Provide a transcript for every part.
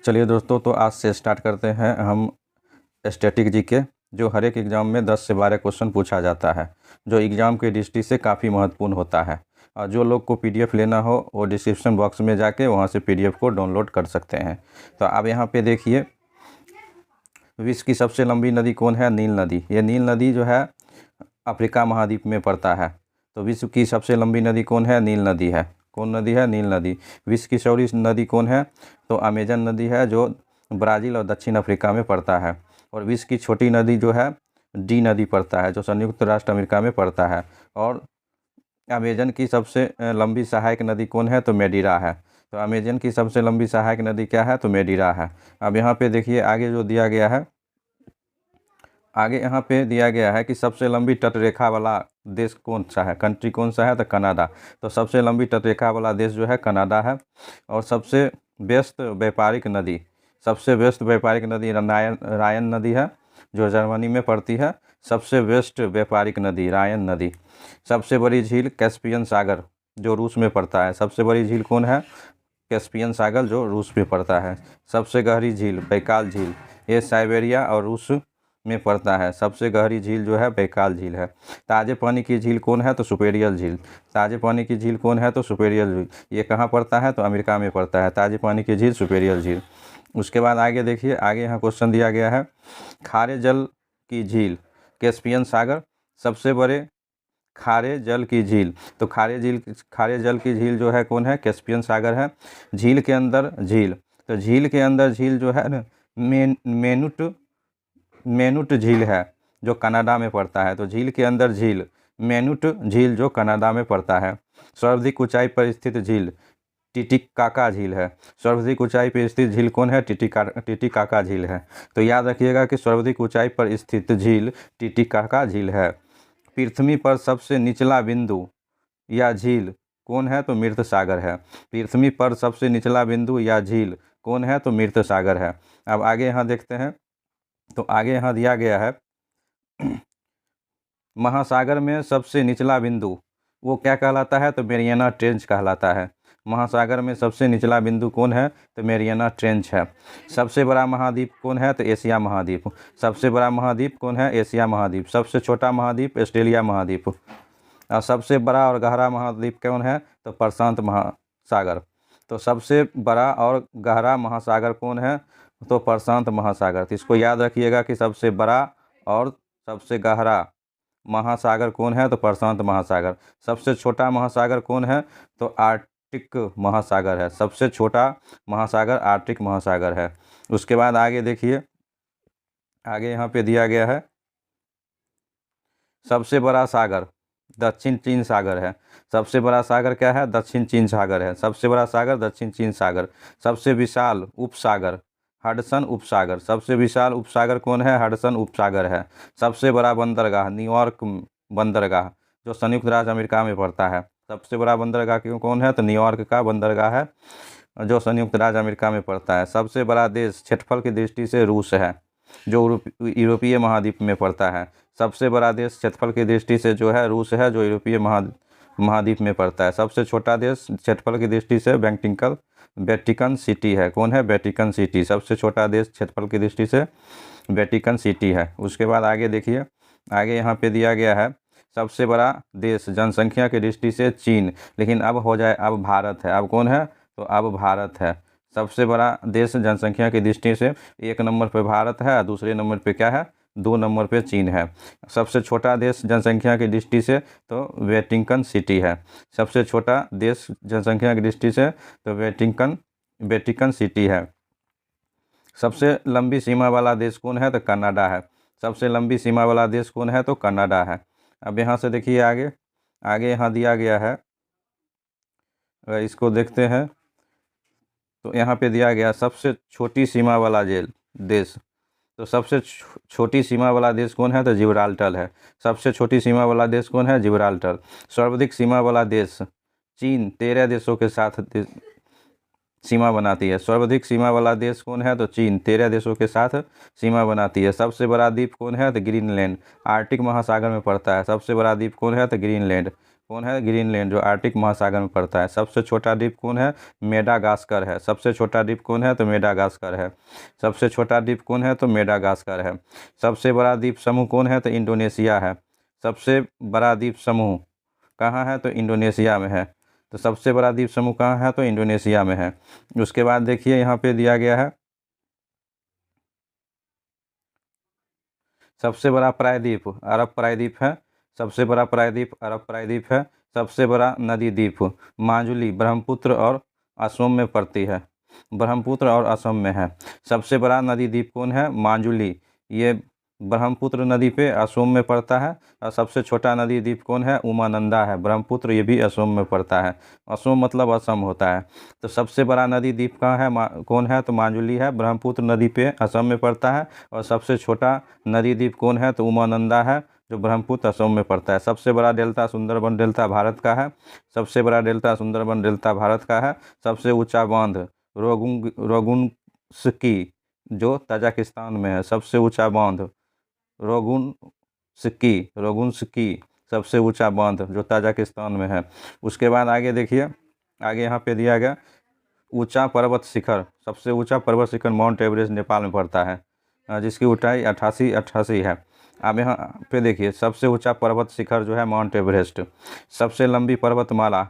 चलिए दोस्तों, तो आज से स्टार्ट करते हैं हम स्टैटिक जीके, जो हर एक एग्ज़ाम में 10 से 12 क्वेश्चन पूछा जाता है, जो एग्ज़ाम के दृष्टि से काफ़ी महत्वपूर्ण होता है। और जो लोग को पीडीएफ लेना हो वो डिस्क्रिप्शन बॉक्स में जाके वहाँ से पीडीएफ को डाउनलोड कर सकते हैं। तो अब यहाँ पे देखिए, विश्व की सबसे लंबी नदी कौन है? नील नदी। ये नील नदी जो है अफ्रीका महाद्वीप में पड़ता है। तो विश्व की सबसे लंबी नदी कौन है? नील नदी है। कौन नदी है? नील नदी। विश्व की चौड़ी नदी कौन है? तो अमेजन नदी है, जो ब्राज़ील और दक्षिण अफ्रीका में पड़ता है। और विश्व की छोटी नदी जो है डी नदी पड़ता है, जो संयुक्त राष्ट्र अमेरिका में पड़ता है। और अमेजन की सबसे लंबी सहायक नदी कौन है? तो मेडिरा है। तो अमेजन की सबसे लंबी सहायक नदी क्या है? तो मेडिरा है। अब यहाँ पे देखिए आगे जो दिया गया है, आगे यहाँ पे दिया गया है कि सबसे लंबी तटरेखा वाला देश कौन सा है? कंट्री कौन सा है? तो कनाडा। तो सबसे लंबी तटरेखा वाला देश जो है कनाडा है। और सबसे व्यस्त व्यापारिक नदी, सबसे व्यस्त व्यापारिक नदी रायन नदी है, जो जर्मनी में पड़ती है। सबसे व्यस्त व्यापारिक नदी रायन नदी। सबसे बड़ी झील कैस्पियन सागर, जो रूस में पड़ता है। सबसे बड़ी झील कौन है? कैस्पियन सागर, जो रूस में पड़ता है। सबसे गहरी झील बैकाल झील, ये साइबेरिया और रूस में पड़ता है। सबसे गहरी झील जो है बैकाल झील है। ताज़े पानी की झील कौन है? तो सुपेरियर झील। ताज़े पानी की झील कौन है? तो सुपेरियर झील। ये कहाँ पड़ता है? तो अमेरिका में पड़ता है। ताज़े पानी की झील सुपेरियर झील। उसके बाद आगे देखिए, आगे यहाँ क्वेश्चन दिया गया है, खारे जल की झील कैस्पियन सागर, सबसे बड़े खारे जल की झील। तो खारे जल की झील जो है कौन है? कैस्पियन सागर है। झील के अंदर झील, तो झील के अंदर झील जो है ना मेनुट झील है, जो कनाडा में पड़ता है। तो झील के अंदर झील मेनुट झील, जो कनाडा में पड़ता है। सर्वाधिक ऊंचाई पर स्थित झील टिटिकाका झील है। सर्वाधिक ऊंचाई पर स्थित झील कौन है? टिटिकाका झील है। तो याद रखिएगा कि सर्वाधिक ऊंचाई पर स्थित झील टिटिकाका झील है। पृथ्वी पर सबसे निचला बिंदु या झील कौन है? तो मृत सागर है। पृथ्वी पर सबसे निचला बिंदु या झील कौन है? तो मृत सागर है। अब आगे यहाँ देखते हैं, तो आगे यहाँ दिया गया है, महासागर में सबसे निचला बिंदु वो क्या कहलाता है? तो मेरियाना ट्रेंच कहलाता है। महासागर में सबसे निचला बिंदु कौन है? तो मेरियाना ट्रेंच है। सबसे बड़ा महाद्वीप कौन है? तो एशिया महाद्वीप। सबसे बड़ा महाद्वीप कौन है? एशिया महाद्वीप। सबसे छोटा महाद्वीप ऑस्ट्रेलिया महाद्वीप। और सबसे बड़ा और गहरा महाद्वीप कौन है? तो प्रशांत महासागर। तो सबसे बड़ा और गहरा महासागर कौन है? तो प्रशांत महासागर। तो इसको याद रखिएगा कि सबसे बड़ा और सबसे गहरा महासागर कौन है? तो प्रशांत महासागर। सबसे छोटा महासागर कौन है? तो आर्कटिक महासागर है। सबसे छोटा महासागर आर्कटिक महासागर है। उसके बाद आगे देखिए, आगे यहाँ पे दिया गया है, सबसे बड़ा सागर दक्षिण चीन सागर है। सबसे बड़ा सागर क्या है? दक्षिण चीन सागर है। सबसे बड़ा सागर दक्षिण चीन सागर। सबसे विशाल उपसागर हडसन उपसागर। सबसे विशाल उपसागर कौन है? हडसन उपसागर है। सबसे बड़ा बंदरगाह न्यूयॉर्क बंदरगाह, जो संयुक्त राज्य अमेरिका में पड़ता है। सबसे बड़ा बंदरगाह क्यों कौन है? तो न्यूयॉर्क का बंदरगाह है, जो संयुक्त राज्य अमेरिका में पड़ता है। सबसे बड़ा देश क्षेत्रफल की दृष्टि से रूस है, जो यूरोपीय महाद्वीप में पड़ता है। सबसे बड़ा देश क्षेत्रफल की दृष्टि से जो है रूस है, जो यूरोपीय महाद्वीप में पड़ता है। सबसे छोटा देश क्षेत्रफल की दृष्टि से वेटिकन सिटी है। कौन है? Vatican city. सबसे छोटा देश क्षेत्रफल की दृष्टि से वेटिकन सिटी है। उसके बाद आगे देखिए, आगे यहाँ पे दिया गया है, सबसे बड़ा देश जनसंख्या की दृष्टि से चीन, लेकिन अब हो जाए, अब भारत है। अब कौन है? तो अब भारत है। सबसे बड़ा देश जनसंख्या की दृष्टि से 1 नंबर पे भारत है, दूसरे नंबर पे क्या है? 2 नंबर पे चीन है। सबसे छोटा देश जनसंख्या की दृष्टि से तो वेटिकन सिटी है। सबसे छोटा देश जनसंख्या की दृष्टि से तो वेटिकन सिटी है। सबसे लंबी सीमा वाला देश कौन है? तो कनाडा है। सबसे लंबी सीमा वाला देश कौन है? तो कनाडा है। अब यहाँ से देखिए, आगे यहाँ दिया गया है, अगर इसको देखते हैं तो यहाँ पे दिया गया सबसे छोटी सीमा वाला देश। तो सबसे छोटी सीमा वाला देश कौन है? तो जिब्राल्टर है। सबसे छोटी सीमा वाला देश कौन है? जिब्राल्टर। सर्वाधिक सीमा वाला देश चीन 13 देशों के साथ सीमा बनाती है। सर्वाधिक सीमा वाला देश कौन है? तो चीन 13 देशों के साथ सीमा बनाती है। सबसे बड़ा द्वीप कौन है? तो ग्रीनलैंड, आर्कटिक महासागर में पड़ता है। सबसे बड़ा द्वीप कौन है? तो ग्रीनलैंड। कौन है? ग्रीनलैंड, जो आर्कटिक महासागर में पड़ता है। सबसे छोटा द्वीप कौन है? मेडागास्कर है। सबसे छोटा द्वीप कौन है? तो मेडागास्कर है। सबसे छोटा द्वीप कौन है? तो मेडागास्कर है। सबसे बड़ा द्वीप समूह कौन है? तो इंडोनेशिया है। सबसे बड़ा द्वीप समूह कहाँ है? तो इंडोनेशिया में है। तो सबसे बड़ा द्वीप समूह कहाँ है? तो इंडोनेशिया में है। उसके बाद देखिए यहाँ पे दिया गया है सबसे बड़ा प्रायद्वीप अरब प्रायद्वीप है। सबसे बड़ा प्रायद्वीप अरब प्रायद्वीप है। सबसे बड़ा नदी द्वीप माजुली ब्रह्मपुत्र और असम में पड़ती है। ब्रह्मपुत्र और असम में है। सबसे बड़ा नदी द्वीप कौन है? माजुली, ये ब्रह्मपुत्र नदी पे असम में पड़ता है। और सबसे छोटा नदी द्वीप कौन है? उमानंदा है। ब्रह्मपुत्र ये भी असम में पड़ता है। असम मतलब असम होता है। तो सबसे बड़ा नदी द्वीप कहाँ है? कौन है? तो माजुली है, ब्रह्मपुत्र नदी पे असम में पड़ता है। और सबसे छोटा नदी द्वीप कौन है? तो उमानंदा है, जो ब्रह्मपुत्र असम में पड़ता है। सबसे बड़ा डेल्टा सुंदरबन डेल्टा भारत का है। सबसे बड़ा डेल्टा सुंदरबन डेल्टा भारत का है। सबसे ऊंचा बांध रोगुंस्की, जो ताजिकिस्तान में है। सबसे ऊंचा बांध रोगुंस्की सबसे ऊंचा बांध जो ताजिकिस्तान में है। उसके बाद आगे देखिए, आगे यहाँ पे दिया गया ऊंचा पर्वत शिखर। सबसे ऊंचा पर्वत शिखर माउंट एवरेस्ट नेपाल में पड़ता है, जिसकी ऊंचाई 88 है। अब यहाँ पे देखिए सबसे ऊंचा पर्वत शिखर जो है माउंट एवरेस्ट। सबसे लंबी पर्वतमाला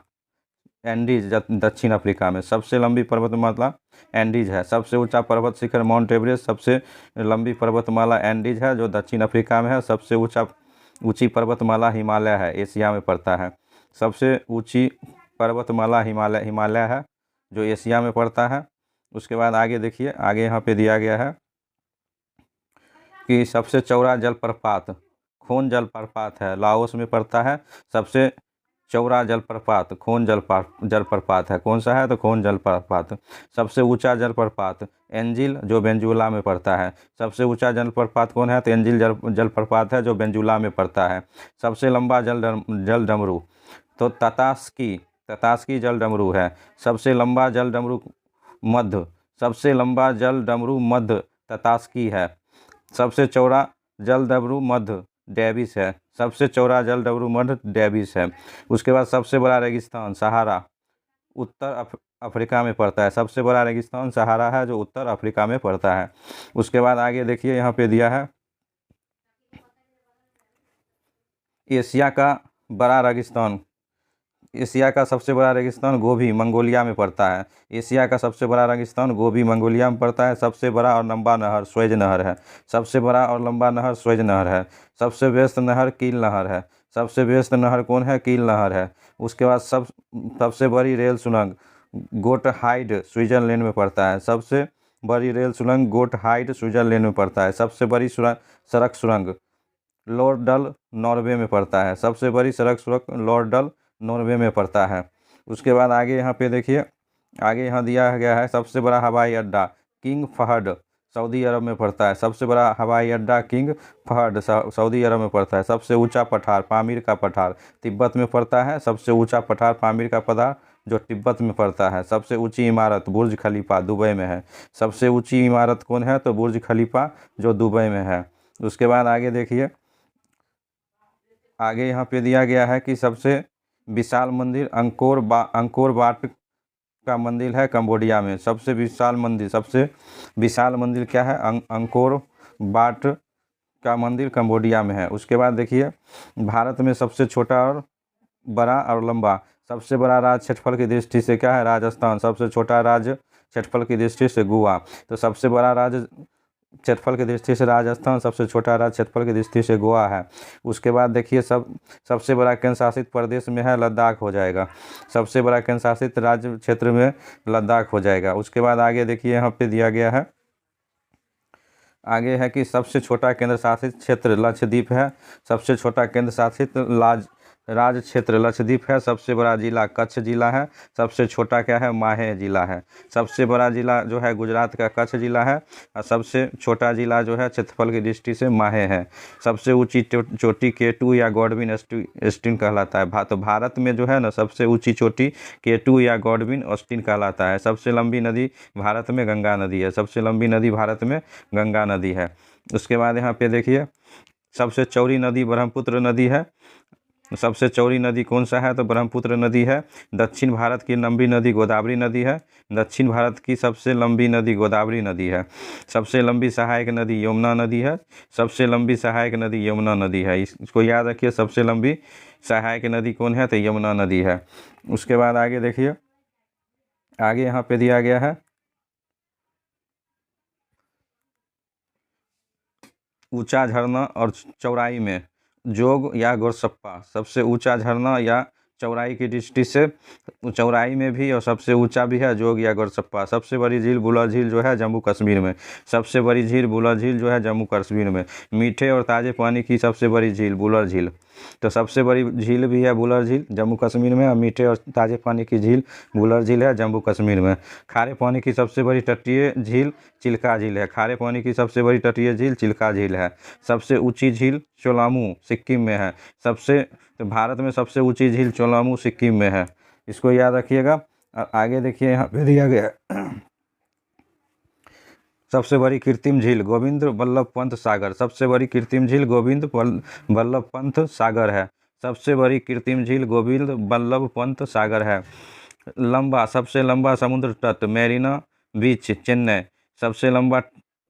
एंडीज दक्षिण अफ्रीका में। सबसे लंबी पर्वतमाला एंडीज है। सबसे ऊंचा पर्वत शिखर माउंट एवरेस्ट। सबसे लंबी पर्वतमाला एंडीज है, जो दक्षिण अफ्रीका में है। सबसे ऊंची पर्वतमाला हिमालय है, एशिया में पड़ता है। सबसे ऊंची पर्वतमाला हिमालय है, जो एशिया में पड़ता है। उसके बाद आगे देखिए, आगे यहाँ पे दिया गया है कि सबसे चौड़ा जलप्रपात खोन जलप्रपात है, लाओस में पड़ता है। सबसे चौड़ा जलप्रपात खोन जलप्रपात है। कौन सा है? तो खोन जलप्रपात। सबसे ऊंचा जलप्रपात एंजिल, जो वेनेजुएला में पड़ता है। सबसे ऊंचा जलप्रपात कौन है? तो एंजिल जलप्रपात है, जो वेनेजुएला में पड़ता है। सबसे लंबा जल डमरू तो ततास्की जल डमरू है। सबसे लंबा जल डमरू मध्य सबसे लंबा जल डमरू मध्य ततास्की है। सबसे चौड़ा जल डमरू मध्य डेविस है। सबसे चौड़ा जल डमरू मध्य डेविस है। उसके बाद सबसे बड़ा रेगिस्तान सहारा उत्तर अफ्रीका में पड़ता है। सबसे बड़ा रेगिस्तान सहारा है, जो उत्तर अफ्रीका में पड़ता है। उसके बाद आगे देखिए, यहाँ पे दिया है एशिया का बड़ा रेगिस्तान। एशिया का सबसे बड़ा रेगिस्तान गोबी मंगोलिया में पड़ता है। एशिया का सबसे बड़ा रेगिस्तान गोबी मंगोलिया में पड़ता है। सबसे बड़ा और लंबा नहर स्वेज नहर है। सबसे बड़ा और लंबा नहर स्वेज नहर है। सबसे व्यस्त नहर कील नहर है। सबसे व्यस्त नहर कौन है? कील नहर है। उसके बाद सबसे बड़ी रेल सुरंग गोटहाइड स्विट्जरलैंड में पड़ता है। सबसे बड़ी रेल सुरंग गोटहाइड स्विट्जरलैंड में पड़ता है। सबसे बड़ी सड़क सुरंग लॉर्डल नॉर्वे में पड़ता है। सबसे बड़ी सड़क सुरंग लॉर्डल नॉर्वे में पड़ता है। उसके बाद आगे यहाँ पे देखिए, आगे यहाँ दिया गया है सबसे बड़ा हवाई अड्डा किंग फहद सऊदी अरब में पड़ता है। सबसे बड़ा हवाई अड्डा किंग फहद सऊदी अरब में पड़ता है। सबसे ऊंचा पठार पामीर का पठार तिब्बत में पड़ता है। सबसे ऊंचा पठार पामीर का पठार, जो तिब्बत में पड़ता है। सबसे ऊंची इमारत बुर्ज खलीफा दुबई में है। सबसे ऊंची इमारत कौन है? तो बुर्ज खलीफा, जो दुबई में है। उसके बाद आगे देखिए, आगे यहाँ पे दिया गया है कि सबसे विशाल मंदिर अंकोर वाट का मंदिर है कंबोडिया में। सबसे विशाल मंदिर क्या है? अंकोर वाट का मंदिर कंबोडिया में है। उसके बाद देखिए, भारत में सबसे छोटा और बड़ा और लंबा सबसे बड़ा राज्य क्षेत्रफल की दृष्टि से क्या है? राजस्थान। सबसे छोटा राज्य क्षेत्रफल की दृष्टि से गोवा। तो सबसे बड़ा राज्य क्षेत्रफल की दृष्टि से राजस्थान, सबसे छोटा राज्य क्षेत्रफल की दृष्टि से गोवा है। उसके बाद देखिए, सबसे बड़ा केंद्र शासित प्रदेश में है लद्दाख हो जाएगा। सबसे बड़ा केंद्र शासित राज्य क्षेत्र में लद्दाख हो जाएगा। उसके बाद आगे देखिए, यहाँ पे दिया गया है, आगे है कि सबसे छोटा केंद्र शासित क्षेत्र लक्षद्वीप है। सबसे छोटा केंद्र शासित राज्य क्षेत्र लक्षद्वीप है। सबसे बड़ा जिला कच्छ जिला है। सबसे छोटा क्या है? माहे जिला है। सबसे बड़ा जिला जो है गुजरात का कच्छ जिला है, और सबसे छोटा जिला जो है क्षेत्रफल की दृष्टि से माहे है। सबसे ऊंची चोटी K2 या गॉडविन ऑस्टिन कहलाता है। तो भारत में जो है ना, सबसे ऊंची चोटी K2 या गॉडविन ऑस्टिन कहलाता है। सबसे लंबी नदी भारत में गंगा नदी है। सबसे लंबी नदी भारत में गंगा नदी है। उसके बाद यहाँ पे देखिए, सबसे चौड़ी नदी ब्रह्मपुत्र नदी है। सबसे चौड़ी नदी कौन सा है? तो ब्रह्मपुत्र नदी है। दक्षिण भारत की लंबी नदी गोदावरी नदी है। दक्षिण भारत की सबसे लंबी नदी गोदावरी नदी है। सबसे लंबी सहायक नदी यमुना नदी है। सबसे लंबी सहायक नदी यमुना नदी है। इसको याद रखिए, सबसे लंबी सहायक नदी कौन है? तो यमुना नदी है। उसके बाद आगे देखिए, आगे यहाँ पे दिया गया है ऊंचा झरना और चौड़ाई में जोग या गोरसप्पा। सबसे ऊंचा झरना या चौड़ाई की दृष्टि से चौड़ाई में भी और सबसे ऊंचा भी है जोग या गोरसप्पा। सबसे बड़ी झील बुलर झील जो है जम्मू कश्मीर में। सबसे बड़ी झील बुलर झील जो है जम्मू कश्मीर में। मीठे और ताज़े पानी की सबसे बड़ी झील बुलर झील। तो सबसे बड़ी झील भी है बुलर झील जम्मू कश्मीर में, और मीठे और ताज़े पानी की झील बुलर झील है जम्मू कश्मीर में। खारे पानी की सबसे बड़ी तटीय झील चिल्का झील है। खारे पानी की सबसे बड़ी तटीय झील चिल्का झील है। सबसे ऊंची झील चोलामू सिक्किम में है। तो भारत में सबसे ऊंची झील चोलामू सिक्किम में है। इसको याद रखिएगा। और आगे देखिए, यहाँ पे दिया गया है सबसे बड़ी कृत्रिम झील गोविंद बल्लभ पंत सागर। सबसे बड़ी कृत्रिम झील गोविंद बल्लभ पंत सागर है। सबसे बड़ी कृत्रिम झील गोविंद बल्लभ पंत सागर है। सबसे लंबा समुद्र तट मेरीना बीच चेन्नई। सबसे लंबा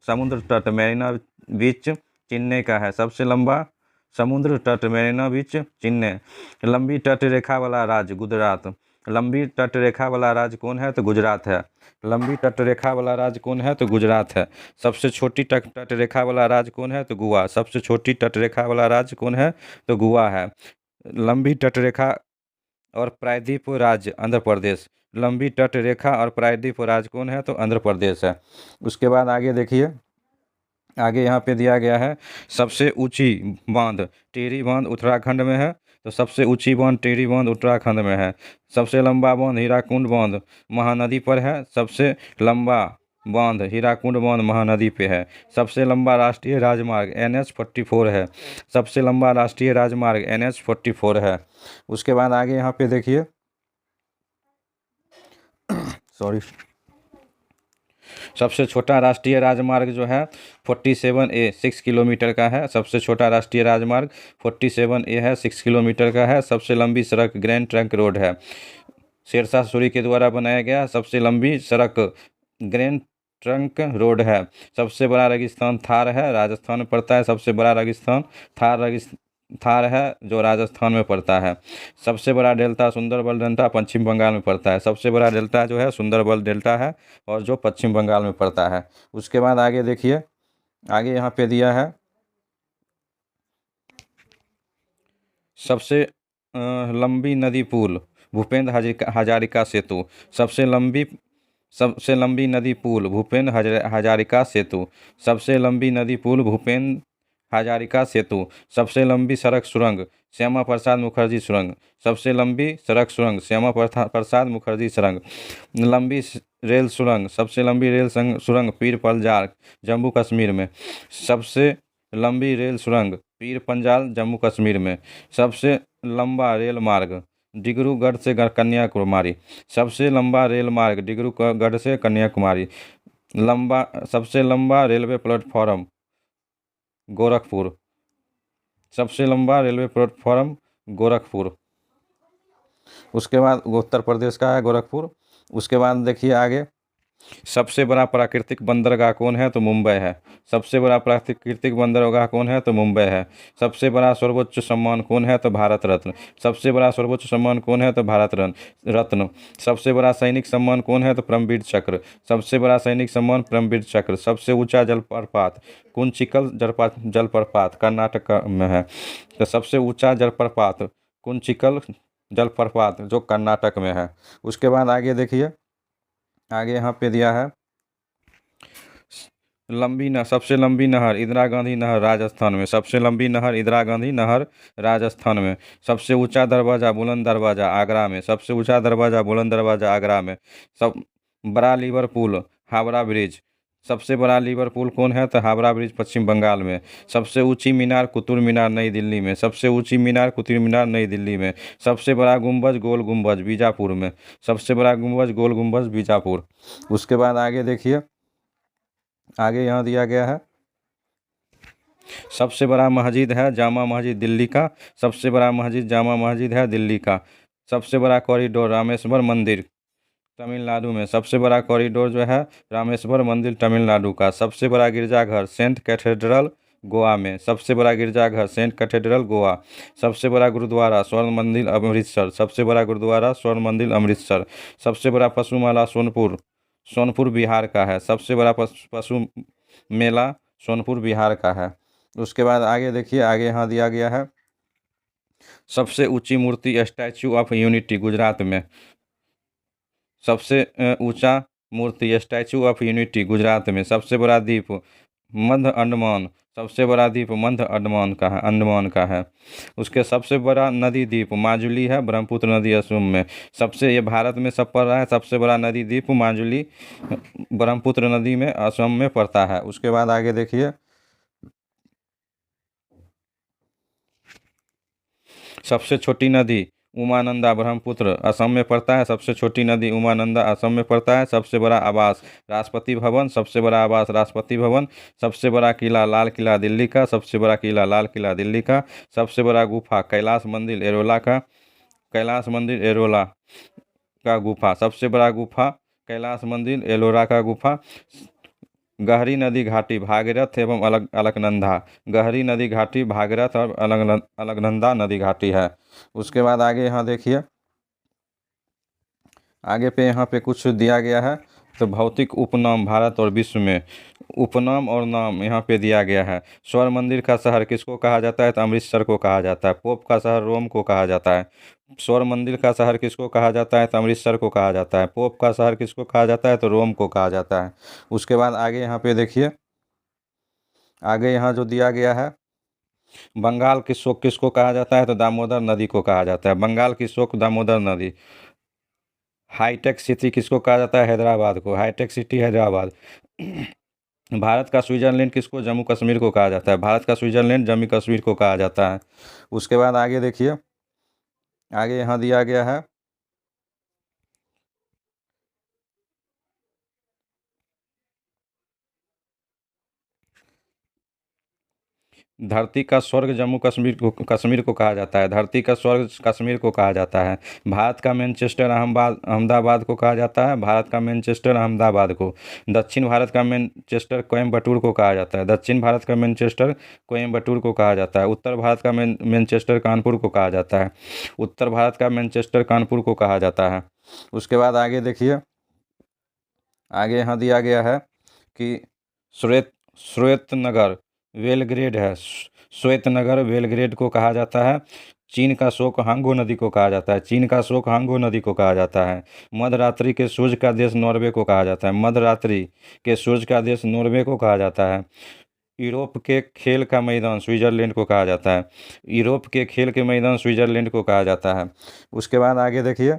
समुद्र तट मेरीना बीच चेन्नई का है। सबसे लंबा समुद्र तट मेरीना बीच चेन्नई। लंबी तट रेखा वाला राज्य गुजरात। लंबी तट रेखा वाला राज्य कौन है? तो गुजरात है। लंबी तट रेखा वाला राज्य कौन है? तो गुजरात है। सबसे छोटी तट रेखा वाला राज्य कौन है? तो गोवा। सबसे छोटी तट रेखा वाला राज्य कौन है? तो गोवा है। लंबी तट रेखा और प्रायद्वीप राज्य आंध्र प्रदेश। लंबी तट रेखा और प्रायद्वीप राज्य कौन है? तो आंध्र प्रदेश है। उसके बाद आगे देखिए, आगे यहाँ पे दिया गया है सबसे ऊंची बांध टिहरी बांध उत्तराखंड में है। तो सबसे ऊंची बांध टिहरी बांध उत्तराखंड में है। सबसे लंबा बांध हीराकुंड बांध महानदी पर है। सबसे लंबा बांध हीराकुंड बांध महानदी पे है। सबसे लंबा राष्ट्रीय राजमार्ग NH-44 है। सबसे लंबा राष्ट्रीय राजमार्ग NH-44 है। उसके बाद आगे यहाँ पे देखिए सॉरी, सबसे छोटा राष्ट्रीय राजमार्ग जो है 47A 6 किलोमीटर का है। सबसे छोटा राष्ट्रीय राजमार्ग 47A है, 6 किलोमीटर का है। सबसे लंबी सड़क ग्रैंड ट्रंक रोड है। शेरशाह सूरी के द्वारा बनाया गया सबसे लंबी सड़क ग्रैंड ट्रंक रोड है। सबसे बड़ा रेगिस्तान थार है, राजस्थान में पड़ता है। सबसे बड़ा रेगिस्तान थार है जो राजस्थान में पड़ता है। सबसे बड़ा डेल्टा सुंदरबन डेल्टा पश्चिम बंगाल में पड़ता है। सबसे बड़ा डेल्टा जो है सुंदरबन डेल्टा है और जो पश्चिम बंगाल में पड़ता है। उसके बाद आगे देखिए, आगे यहाँ पे दिया है सबसे लंबी नदी पुल भूपेंद्र हजारिका सेतु। सबसे लंबी नदी पुल भूपेंद्र हजारिका सेतु। सबसे लंबी नदी पुल भूपेंद्र हजारिका सेतु। सबसे लंबी सड़क सुरंग श्यामा प्रसाद मुखर्जी सुरंग। सबसे लंबी सड़क सुरंग श्यामा प्रसाद मुखर्जी सुरंग। लंबी रेल सुरंग सबसे लंबी रेल सुरंग पीर पंजाल जम्मू कश्मीर में। सबसे लंबी रेल सुरंग पीर पंजाल जम्मू कश्मीर में। सबसे लंबा रेल मार्ग डिब्रूगढ़ से कन्याकुमारी। सबसे लंबा रेल मार्ग डिब्रूगढ़ से कन्याकुमारी। सबसे लंबा रेलवे प्लेटफॉर्म गोरखपुर। सबसे लंबा रेलवे प्लेटफॉर्म गोरखपुर। उसके बाद उत्तर प्रदेश का है गोरखपुर। उसके बाद देखिए आगे, सबसे बड़ा प्राकृतिक बंदरगाह कौन है? तो मुंबई है। सबसे बड़ा प्राकृतिक बंदरगाह कौन है? तो मुंबई है। सबसे बड़ा सर्वोच्च सम्मान कौन है? तो भारत रत्न। सबसे बड़ा सर्वोच्च सम्मान कौन है? तो भारत रत्न। सबसे बड़ा सैनिक सम्मान कौन है? तो परमवीर चक्र। सबसे बड़ा सैनिक सम्मान परमवीर चक्र। सबसे ऊंचा जलप्रपात कुंचिकल जलप्रपात कर्नाटक में है। तो सबसे ऊंचा जलप्रपात कुंचिकल जलप्रपात जो कर्नाटक में है। उसके बाद आगे देखिए, आगे यहाँ पे दिया है सबसे लंबी नहर इंदिरा गांधी नहर राजस्थान में। सबसे लंबी नहर इंदिरा गांधी नहर राजस्थान में। सबसे ऊंचा दरवाज़ा बुलंद दरवाज़ा आगरा में। सबसे ऊंचा दरवाज़ा बुलंद दरवाज़ा आगरा में। सब बड़ा लिवरपूल हावड़ा ब्रिज। सबसे बड़ा लिवरपूल कौन है? तो हावड़ा ब्रिज पश्चिम बंगाल में। सबसे ऊंची मीनार कुतुब मीनार नई दिल्ली में। सबसे ऊंची मीनार कुतुब मीनार नई दिल्ली में। सबसे बड़ा गुंबज गोल गुंबज बीजापुर में। सबसे बड़ा गुंबज गोल गुंबज बीजापुर। उसके बाद आगे देखिए, आगे यहाँ दिया गया है सबसे बड़ा मस्जिद है जामा मस्जिद दिल्ली का। सबसे बड़ा मस्जिद जामा मस्जिद है दिल्ली का। सबसे बड़ा कॉरिडोर रामेश्वर मंदिर तमिलनाडु में। सबसे बड़ा कॉरिडोर जो है रामेश्वर मंदिर तमिलनाडु का। सबसे बड़ा गिरजाघर सेंट कैथेड्रल गोवा में। सबसे बड़ा गिरजाघर सेंट कैथेड्रल गोवा। सबसे बड़ा गुरुद्वारा स्वर्ण मंदिर अमृतसर। सबसे बड़ा गुरुद्वारा स्वर्ण मंदिर अमृतसर। सबसे बड़ा पशुमेला सोनपुर सोनपुर बिहार का है। सबसे बड़ा पशु मेला सोनपुर बिहार का है। उसके बाद आगे देखिए, आगे यहाँ दिया गया है सबसे ऊंची मूर्ति स्टैचू ऑफ यूनिटी गुजरात में। सबसे ऊंचा मूर्ति स्टैचू ऑफ यूनिटी गुजरात में। सबसे बड़ा द्वीप मध्य अंडमान। सबसे बड़ा द्वीप मध्य अंडमान का है। उसके सबसे बड़ा नदी द्वीप माजुली है, ब्रह्मपुत्र नदी असम में। ये भारत में सब पड़ रहा है। सबसे बड़ा नदी द्वीप माजुली ब्रह्मपुत्र नदी में असम में पड़ता है। उसके बाद आगे देखिए, सबसे छोटी नदी उमानंदा ब्रह्मपुत्र असम में पड़ता है। सबसे छोटी नदी उमानंदा असम में पड़ता है। सबसे बड़ा आवास राष्ट्रपति भवन। सबसे बड़ा आवास राष्ट्रपति भवन। सबसे बड़ा किला लाल किला दिल्ली का। सबसे बड़ा किला लाल किला दिल्ली का। सबसे बड़ा गुफा कैलाश मंदिर एरोला का। कैलाश मंदिर एरोला का गुफा। सबसे बड़ा गुफा कैलाश मंदिर एलोरा का गुफा। गहरी नदी घाटी भागीरथ एवं अलकनंदा। गहरी नदी घाटी भागीरथ और अलकनंदा नदी घाटी है। उसके बाद आगे यहाँ देखिए, आगे पे यहाँ पे कुछ दिया गया है। तो भौतिक उपनाम भारत और विश्व में उपनाम और नाम यहाँ पे दिया गया है। स्वर्ण मंदिर का शहर किसको कहा जाता है? तो अमृतसर को कहा जाता है। पोप का शहर रोम को कहा जाता है। स्वर्ण मंदिर का शहर किसको कहा जाता है? तो अमृतसर को कहा जाता है। पोप का शहर किसको कहा जाता है? तो रोम को कहा जाता है। उसके बाद आगे यहाँ पे देखिए, आगे यहाँ जो दिया गया है, बंगाल की शोक किसको कहा जाता है? तो दामोदर नदी को कहा जाता है। बंगाल की शोक दामोदर नदी। हाईटेक सिटी किसको कहा जाता है? हैदराबाद को। Hi tech city Hyderabad. भारत का स्विट्जरलैंड किसको? जम्मू कश्मीर को कहा जाता है। भारत का स्विट्जरलैंड जम्मू कश्मीर को कहा जाता है। उसके बाद आगे देखिए, आगे यहाँ दिया गया है धरती का स्वर्ग जम्मू कश्मीर को कहा जाता है। धरती का स्वर्ग कश्मीर को कहा जाता है। भारत का मैनचेस्टर अहमदाबाद को कहा जाता है। भारत का मैनचेस्टर अहमदाबाद को। दक्षिण भारत का मैनचेस्टर कोयम्बटूर को कहा जाता है। दक्षिण भारत का मैनचेस्टर कोयम्बटूर को कहा जाता है। उत्तर भारत का मैनचेस्टर कानपुर को कहा जाता है। उत्तर भारत का मैनचेस्टर कानपुर को कहा जाता है। उसके बाद आगे देखिए, आगे यहाँ दिया गया है कि श्वेतनगर बेलग्रेड है। श्वेतनगर बेलग्रेड को कहा जाता है। चीन का शोक हांगो नदी को कहा जाता है। चीन का शोक हांगो नदी को कहा जाता है। मध्यरात्रि के सूर्य का देश नॉर्वे को कहा जाता है। मध्यरात्रि के सूर्य का देश नॉर्वे को कहा जाता है। यूरोप के खेल का मैदान स्विट्जरलैंड को कहा जाता है। यूरोप के खेल के मैदान स्विट्जरलैंड को कहा जाता है। उसके बाद आगे देखिए,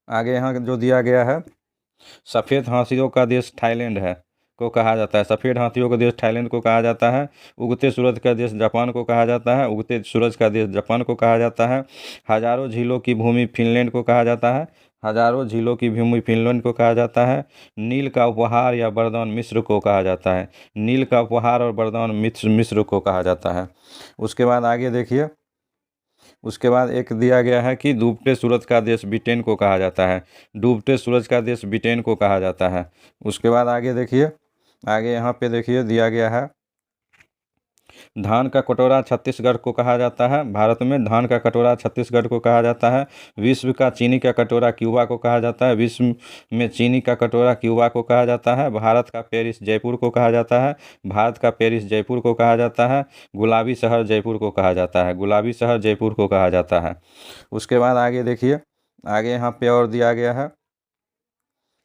आगे यहाँ जो दिया गया है, सफ़ेद हाथियों का देश थाईलैंड है को कहा जाता है। सफ़ेद हाथियों का देश थाईलैंड को कहा जाता है। उगते सूरज का देश जापान को कहा जाता है। उगते सूरज का देश जापान को कहा जाता है। हजारों झीलों की भूमि फिनलैंड को कहा जाता है। हजारों झीलों की भूमि फिनलैंड को कहा जाता है। नील का उपहार या वरदान मिस्र को कहा जाता है। नील का उपहार और वरदान मिस्र को कहा जाता है। उसके बाद आगे देखिए, उसके बाद एक दिया गया है कि डूबते सूरज का देश ब्रिटेन को कहा जाता है। डूबते सूरज का देश ब्रिटेन को कहा जाता है। उसके बाद आगे देखिए, आगे यहाँ पे देखिए दिया गया है, धान का कटोरा छत्तीसगढ़ को कहा जाता है। भारत में धान का कटोरा छत्तीसगढ़ को कहा जाता है। विश्व का चीनी का कटोरा क्यूबा को कहा जाता है। विश्व में चीनी का कटोरा क्यूबा को कहा जाता है। भारत का पेरिस जयपुर को कहा जाता है। भारत का पेरिस जयपुर को कहा जाता है। गुलाबी शहर जयपुर को कहा जाता है। गुलाबी शहर जयपुर को कहा जाता है। उसके बाद आगे देखिए, आगे यहाँ पे और दिया गया है,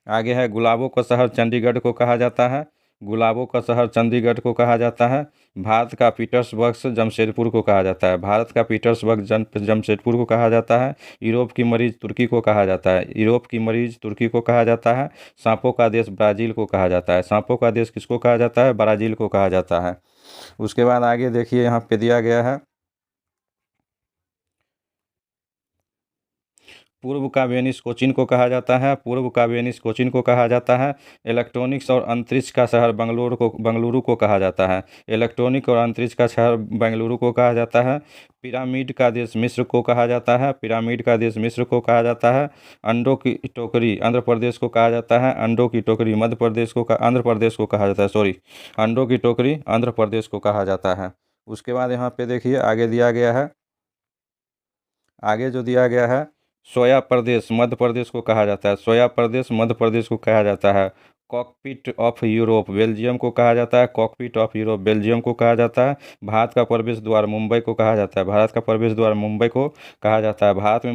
आगे है गुलाबों का शहर चंडीगढ़ को कहा जाता है। गुलाबों का शहर चंडीगढ़ को कहा जाता है। भारत का पीटर्सबर्ग जमशेदपुर को कहा जाता है। भारत का पीटर्सबर्ग जमशेदपुर को कहा जाता है। यूरोप की मरीज तुर्की को कहा जाता है। यूरोप की मरीज तुर्की को कहा जाता है। सांपों का देश ब्राज़ील को कहा जाता है। सांपों का देश किसको कहा जाता है? ब्राज़ील को कहा जाता है। उसके बाद आगे देखिए, यहाँ पे दिया गया है पूर्व का वेनिस कोचीन को कहा जाता है, पूर्व का वेनिस कोचीन को कहा जाता है। इलेक्ट्रॉनिक्स और अंतरिक्ष का शहर बेंगलुरु को कहा जाता है, इलेक्ट्रॉनिक और अंतरिक्ष का शहर बेंगलुरु को कहा जाता है। पिरामिड का देश मिस्र को कहा जाता है, पिरामिड का देश मिस्र को कहा जाता है। अंडों की टोकरी आंध्र प्रदेश को कहा जाता है, अंडों की टोकरी मध्य प्रदेश को आंध्र प्रदेश को कहा जाता है, सॉरी, अंडों की टोकरी आंध्र प्रदेश को कहा जाता है। उसके बाद यहाँ पे देखिए आगे दिया गया है, आगे जो दिया गया है, सोया प्रदेश मध्य प्रदेश को कहा जाता है, सोया प्रदेश मध्य प्रदेश को कहा जाता है। कॉकपिट ऑफ यूरोप बेल्जियम को कहा जाता है, कॉकपिट ऑफ यूरोप बेल्जियम को कहा जाता है। भारत का प्रवेश द्वार मुंबई को कहा जाता है, भारत का प्रवेश द्वार मुंबई को कहा जाता है। भारत में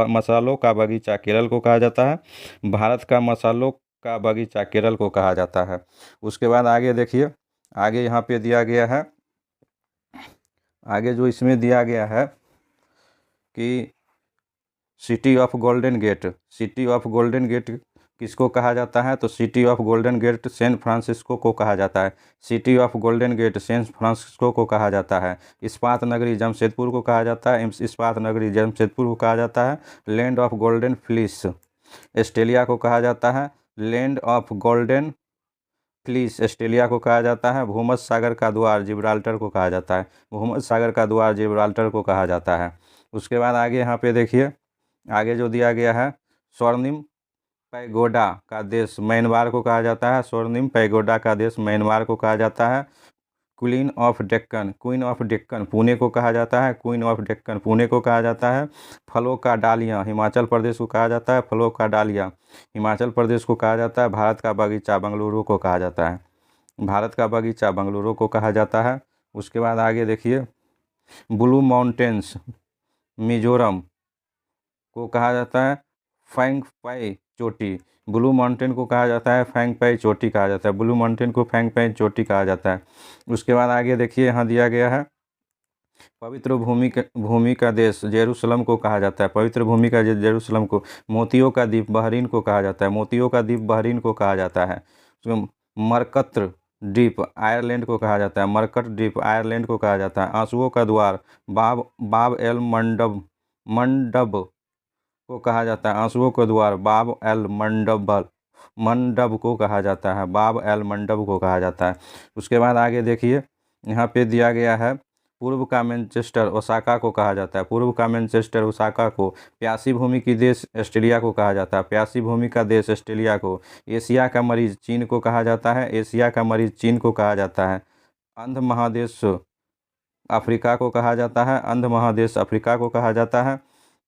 मसालों का बगीचा केरल को कहा जाता है, भारत का मसालों का बगीचा केरल को कहा जाता है। उसके बाद आगे देखिए, आगे यहाँ पे दिया गया है, आगे जो इसमें दिया गया है कि city of Golden Gate, city of Golden Gate किसको कहा जाता है, तो city of Golden Gate San Francisco को कहा जाता है, city of Golden Gate San Francisco को कहा जाता है। इस्पात नगरी जमशेदपुर को कहा जाता है, इस्पात नगरी जमशेदपुर को कहा जाता है। Land of golden fleece Australia को कहा जाता है, land of golden fleece Australia को कहा जाता है। भूमध्य सागर का द्वार जिब्राल्टर को कहा जाता है, भूमध्य सागर का द्वार जिब्राल्टर को कहा जाता है। उसके बाद आगे यहाँ पे देखिए, आगे जो दिया गया है, स्वर्णिम पैगोडा का देश म्यांमार को कहा जाता है, स्वर्णिम पैगोडा का देश म्यांमार को कहा जाता है। क्वीन ऑफ डेक्कन पुणे को कहा जाता है, क्वीन ऑफ डेक्कन पुणे को कहा जाता है। फलों का डालिया हिमाचल प्रदेश को कहा जाता है, फलों का डालिया हिमाचल प्रदेश को कहा जाता है। भारत का बगीचा बेंगलुरु को कहा जाता है, भारत का बगीचा बेंगलुरु को कहा जाता है। उसके बाद आगे देखिए, ब्लू माउंटेन्स मिजोरम को कहा जाता है फैंगपाई चोटी, ब्लू माउंटेन को कहा जाता है फैंगपाई चोटी कहा जाता है, ब्लू माउंटेन को फैंगपाई चोटी कहा जाता है। उसके बाद आगे देखिए, यहाँ दिया गया है, पवित्र भूमि का देश जेरूसलम को कहा जाता है, पवित्र भूमि का जेरूसलम को। मोतियों का द्वीप बहरीन को कहा जाता है, मोतियों का द्वीप बहरीन को कहा जाता है। मरकत्र द्वीप आयरलैंड को कहा जाता है, मरकट द्वीप आयरलैंड को कहा जाता है। आंसुओं का द्वार बाब एल मंडब को कहा जाता है, आंसुओं का द्वार बाब एल मंडब को कहा जाता है, बाब एल मंडब को कहा जाता है। उसके बाद आगे देखिए, यहाँ पे दिया गया है, पूर्व का मैनचेस्टर ओसाका को कहा जाता है, पूर्व का मैनचेस्टर ओसाका को। प्यासी भूमि की देश ऑस्ट्रेलिया को कहा जाता है, प्यासी भूमि का देश ऑस्ट्रेलिया को। एशिया का मरीज चीन को कहा जाता है, एशिया का मरीज चीन को कहा जाता है। अंध महादेश अफ्रीका को कहा जाता है, अंध महादेश अफ्रीका को कहा जाता है।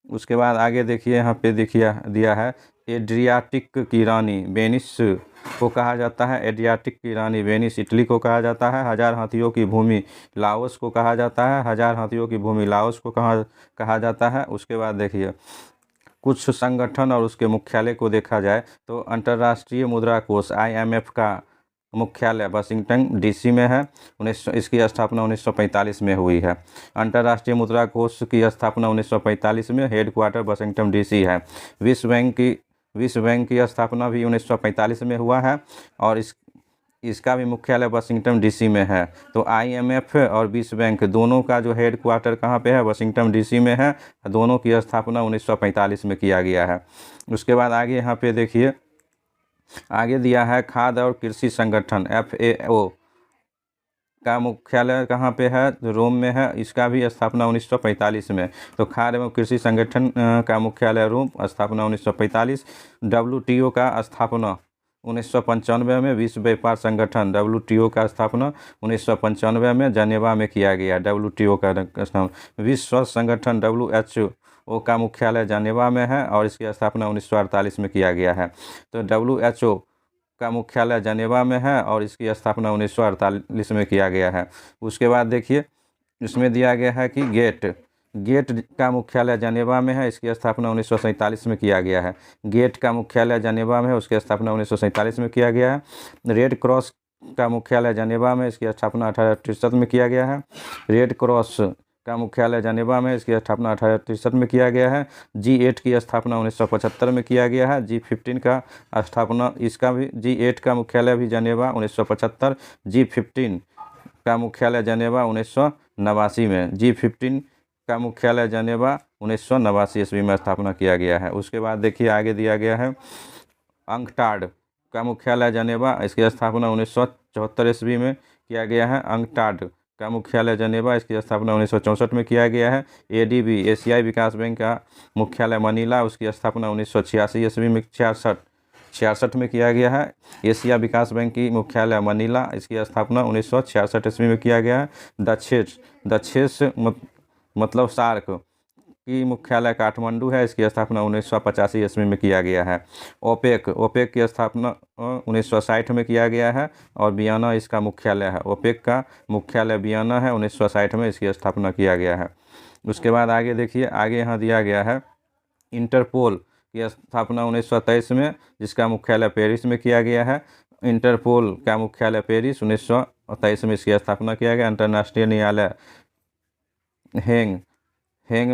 उसके बाद आगे देखिए, यहाँ पे देखिए दिया है, एड्रियाटिक की रानी वेनिस को कहा जाता है, एड्रियाटिक की रानी वेनिस इटली को कहा जाता है। हजार हाथियों की भूमि लाओस को कहा जाता है, हजार हाथियों की भूमि लाओस को कहा जाता है। उसके बाद देखिए, कुछ संगठन और उसके मुख्यालय को देखा जाए तो अंतर्राष्ट्रीय मुद्रा कोष IMF का मुख्यालय वाशिंगटन DC में है। इसकी स्थापना 1945 में हुई है। अंतर्राष्ट्रीय मुद्रा कोष की स्थापना 1945 में, हेडक्वार्टर वाशिंगटन DC है। विश्व बैंक की स्थापना भी 1945 में हुआ है और इसका भी मुख्यालय वाशिंगटन DC में है। तो IMF और विश्व बैंक दोनों का जो हेडक्वार्टर कहाँ पे है, वाशिंगटन DC में है। दोनों की स्थापना 1945 में किया गया है। उसके बाद आगे यहाँ पे देखिए, आगे दिया है, खाद्य और कृषि संगठन FAO का मुख्यालय कहाँ पे है, रोम में है। इसका भी स्थापना 1945 में। तो खाद्य एवं कृषि संगठन का मुख्यालय रोम, स्थापना 1945। WTO का स्थापना 1995 में। विश्व व्यापार संगठन WTO का स्थापना 1995 में जेनेवा में किया गया। WTO का स्थापना। विश्व स्वास्थ्य संगठन WHO का मुख्यालय जेनेवा में है और इसकी स्थापना 1948 में किया गया है। तो WHO का मुख्यालय जेनेवा में है और इसकी स्थापना 1948 में किया गया है। उसके बाद देखिए, इसमें दिया गया है कि गेट का मुख्यालय जेनेवा में है, इसकी स्थापना 1947 में किया गया है। गेट का मुख्यालय जेनेवा में है, उसकी स्थापना 1947 में किया गया है। रेड क्रॉस का मुख्यालय जेनेवा में, इसकी स्थापना 1863 में किया गया है। रेड क्रॉस का मुख्यालय जेनेवा में, इसकी स्थापना 1863 में किया गया है। G8 की स्थापना 1975 में किया गया है। G15 का स्थापना, इसका भी G8 का मुख्यालय भी जेनेवा 1975, G15 का मुख्यालय जेनेवा 1989 में, G15 का मुख्यालय जेनेवा 1989 ईस्वी में स्थापना किया गया है। उसके बाद देखिए आगे दिया गया है अंकटाड का मुख्यालय जेनेवा, इसकी स्थापना 1974 ईस्वी में किया गया है। अंकटाड का मुख्यालय जेनेवा, इसकी स्थापना 1964 में किया गया है। एडीबी एशियाई विकास बैंक का मुख्यालय मनीला, उसकी स्थापना 1986 ईस्वी में 66 में किया गया है। एशिया विकास बैंक की मुख्यालय मनीला, इसकी स्थापना 1966 ईस्वी में किया गया है। दक्षेश मतलब सार्क की मुख्यालय काठमांडू है, इसकी स्थापना 1985 ईस्वी में किया गया है। ओपेक की स्थापना 1960 में किया गया है और वियना इसका मुख्यालय है। ओपेक का मुख्यालय वियना है, 1960 में इसकी स्थापना किया गया है। उसके बाद आगे देखिए, आगे यहाँ दिया गया है इंटरपोल की स्थापना 1923 में, जिसका मुख्यालय पेरिस में किया गया है। इंटरपोल का मुख्यालय पेरिस, 1923 में इसकी स्थापना किया गया। अंतर्राष्ट्रीय न्यायालय हेंग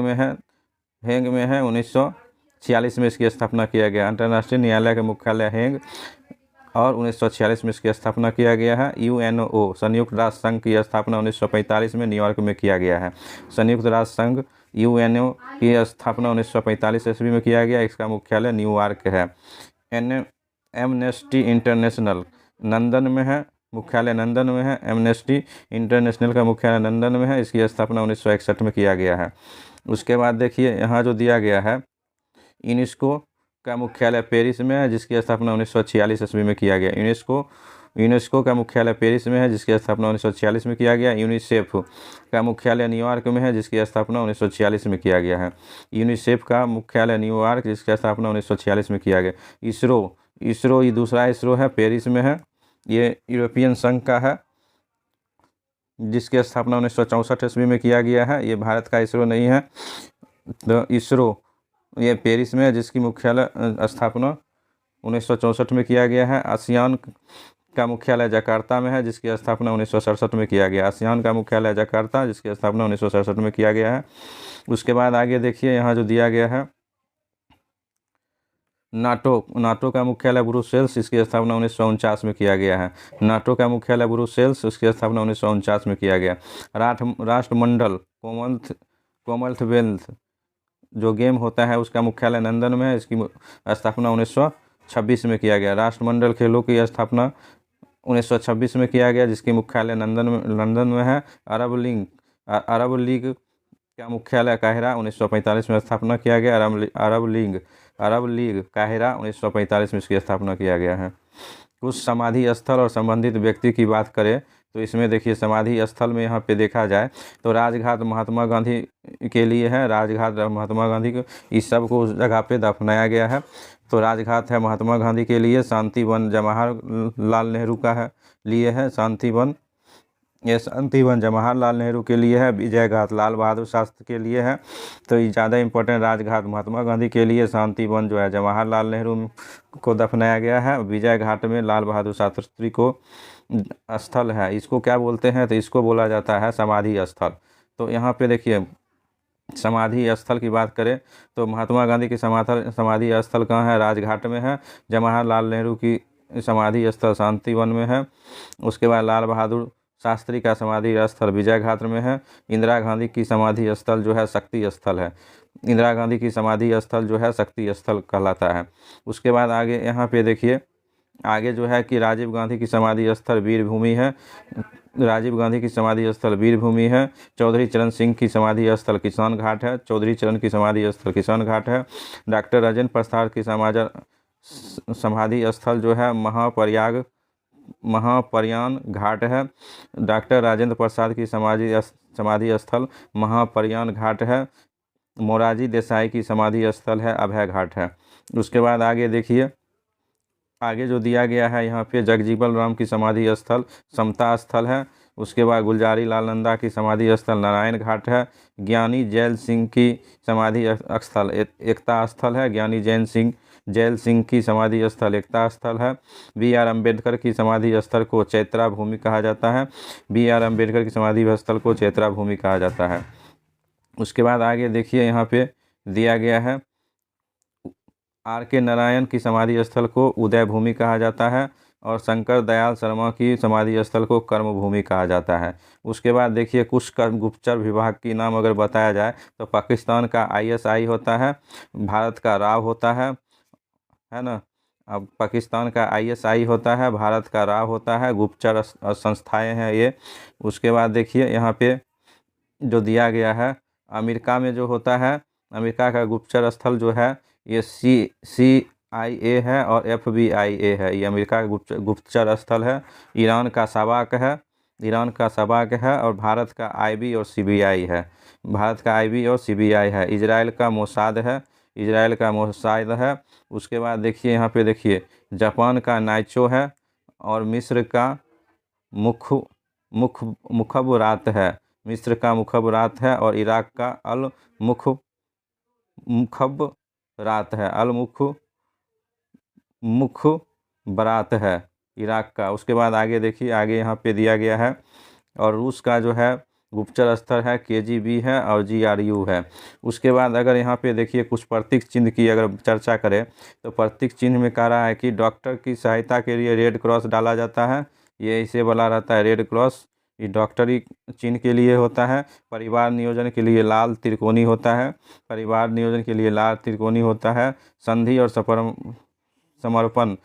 में है 1946 में इसकी स्थापना किया गया। अंतर्राष्ट्रीय न्यायालय का मुख्यालय हेंग और 1946 में इसकी स्थापना किया गया है। यूएनओ संयुक्त राष्ट्र संघ की स्थापना 1945 में न्यूयॉर्क में किया गया है। संयुक्त राष्ट्र संघ यूएनओ की स्थापना 1945 ईस्वी में किया गया, इसका मुख्यालय न्यूयॉर्क है। एमनेस्टी इंटरनेशनल लंदन में है, मुख्यालय लंदन में है। एमनेस्टी इंटरनेशनल का मुख्यालय लंदन में है, इसकी स्थापना 1961 में किया गया है। उसके बाद देखिए यहाँ जो दिया गया है, यूनेस्को का मुख्यालय पेरिस में है, जिसकी स्थापना 1946 ईस्वी में किया गया। यूनेस्को का मुख्यालय पेरिस में है, जिसकी स्थापना 1946 में किया गया। यूनिसेफ का मुख्यालय न्यूयॉर्क में है, जिसकी स्थापना 1946 में किया गया है। यूनिसेफ का मुख्यालय न्यूयॉर्क, जिसकी स्थापना 1946 में किया गया। इसरो ये दूसरा इसरो है, पेरिस में है। ये यूरोपियन संघ का है, जिसकी स्थापना 1964 ईस्वी में किया गया है। ये भारत का इसरो नहीं है। तो इसरो ये पेरिस में है, जिसकी मुख्यालय स्थापना 1964 में किया गया है। आसियान का मुख्यालय जकार्ता में है, जिसकी स्थापना 1967 में किया गया। आसियान का मुख्यालय जकार्ता, जिसकी स्थापना 1967 में किया गया है। उसके बाद आगे देखिए यहाँ जो दिया गया है, नाटो का मुख्यालय ब्रुसेल्स, इसकी स्थापना 1949 में किया गया है। नाटो का मुख्यालय ब्रुसेल्स, उसकी स्थापना 1949 में किया गया। राष्ट्रमंडल कॉमनवेल्थ जो गेम होता है, उसका मुख्यालय लंदन में है, इसकी स्थापना 1926 में किया गया। राष्ट्रमंडल खेलों की स्थापना 1926 में किया गया, जिसकी मुख्यालय लंदन में है। अरब लीग का मुख्यालय काहिरा, 1945 में स्थापना किया गया। अरब लीग काहिरा, 1945 में इसकी स्थापना किया गया है। कुछ समाधि स्थल और संबंधित व्यक्ति की बात करें तो इसमें देखिए, समाधि स्थल में यहाँ पे देखा जाए तो राजघाट महात्मा गांधी के लिए है। राजघाट महात्मा गांधी को इस सब को उस जगह पे दफनाया गया है। तो राजघाट है महात्मा गांधी के लिए। शांतिवन जवाहरलाल नेहरू का है लिए है। शांतिवन जवाहरलाल नेहरू के लिए है। विजय घाट लाल बहादुर शास्त्री के लिए है। तो ये ज़्यादा इंपॉर्टेंट राजघाट महात्मा गांधी के लिए, शांतिवन जो है जवाहरलाल नेहरू को दफनाया गया है। विजय घाट में लाल बहादुर शास्त्री को स्थल है। इसको क्या बोलते हैं, तो इसको बोला जाता है समाधि स्थल। तो यहाँ पे देखिए, समाधि स्थल की बात करें तो महात्मा गांधी की समाधि स्थल कहाँ है, राजघाट में है। जवाहरलाल नेहरू की समाधि स्थल शांतिवन में है। उसके बाद लाल बहादुर शास्त्री का समाधि स्थल विजय घाट में है। इंदिरा गांधी की समाधि स्थल जो है शक्ति स्थल है। इंदिरा गांधी की समाधि स्थल जो है शक्ति स्थल कहलाता है। उसके बाद आगे यहाँ पे देखिए, आगे जो है कि राजीव गांधी की समाधि स्थल वीरभूमि है। राजीव गांधी की समाधि स्थल वीरभूमि है। चौधरी चरण सिंह की समाधि स्थल किसान घाट है। चौधरी चरण की समाधि स्थल किसान घाट है। डॉक्टर राजेंद्र प्रसाद की समाधि स्थल जो है महाप्रयाण घाट है। डॉक्टर राजेंद्र प्रसाद की समाधि स्थल महाप्रयाण घाट है। मोरारजी देसाई की समाधि स्थल है अभय घाट है। उसके बाद आगे देखिए, आगे जो दिया गया है यहाँ पे, जगजीवन राम की समाधि स्थल समता स्थल है। उसके बाद गुलजारी लाल नंदा की समाधि स्थल नारायण घाट है। ज्ञानी जैल सिंह की समाधि स्थल एकता स्थल है। ज्ञानी जैल सिंह की समाधि स्थल एकता स्थल है। BR अम्बेडकर की समाधि स्थल को चैत्रा भूमि कहा जाता है। BR अम्बेडकर की समाधि स्थल को चैत्रा भूमि कहा जाता है। उसके बाद आगे देखिए, यहाँ पे दिया गया है, RK नारायण की समाधि स्थल को उदय भूमि कहा जाता है। और शंकर दयाल शर्मा की समाधि स्थल को कर्मभूमि कहा जाता है। उसके बाद देखिए कुछ गुप्तचर विभाग की नाम अगर बताया जाए तो पाकिस्तान का ISI होता है, भारत का राव होता है ना। अब पाकिस्तान का ISI होता है, भारत का राव होता है, गुप्तचर संस्थाएं हैं ये। उसके बाद देखिए यहाँ पे जो दिया गया है, अमेरिका में जो होता है, अमेरिका का गुप्तचर स्थल जो है ये CIA है और FBIA है, ये अमेरिका का गुप्तचर स्थल है। ईरान का सबाक है, ईरान का सबाक है, और भारत का IB और CBI है, भारत का IB और CBI है। इजराइल का मोसाद है, इजराइल का मोसाद है। उसके बाद देखिए यहाँ पे देखिए जापान का नाइचो है, और मिस्र का मुखबरात है, मिस्र का मुखबरात है, और इराक का अल मुखबरात है, अल मुखबरात है इराक का। उसके बाद आगे देखिए, आगे यहाँ पे दिया गया है, और रूस का जो है गुप्तचर स्थल है KGB है और GRU है। उसके बाद अगर यहाँ पे देखिए कुछ प्रतीक चिन्ह की अगर चर्चा करें तो प्रतीक चिन्ह में कह रहा है कि डॉक्टर की सहायता के लिए रेड क्रॉस डाला जाता है, ये इसे बोला रहता है रेड क्रॉस, ये डॉक्टरी चिन्ह के लिए होता है। परिवार नियोजन के लिए लाल त्रिकोणी होता है, परिवार नियोजन के लिए लाल त्रिकोणी होता है। संधि और समर्पण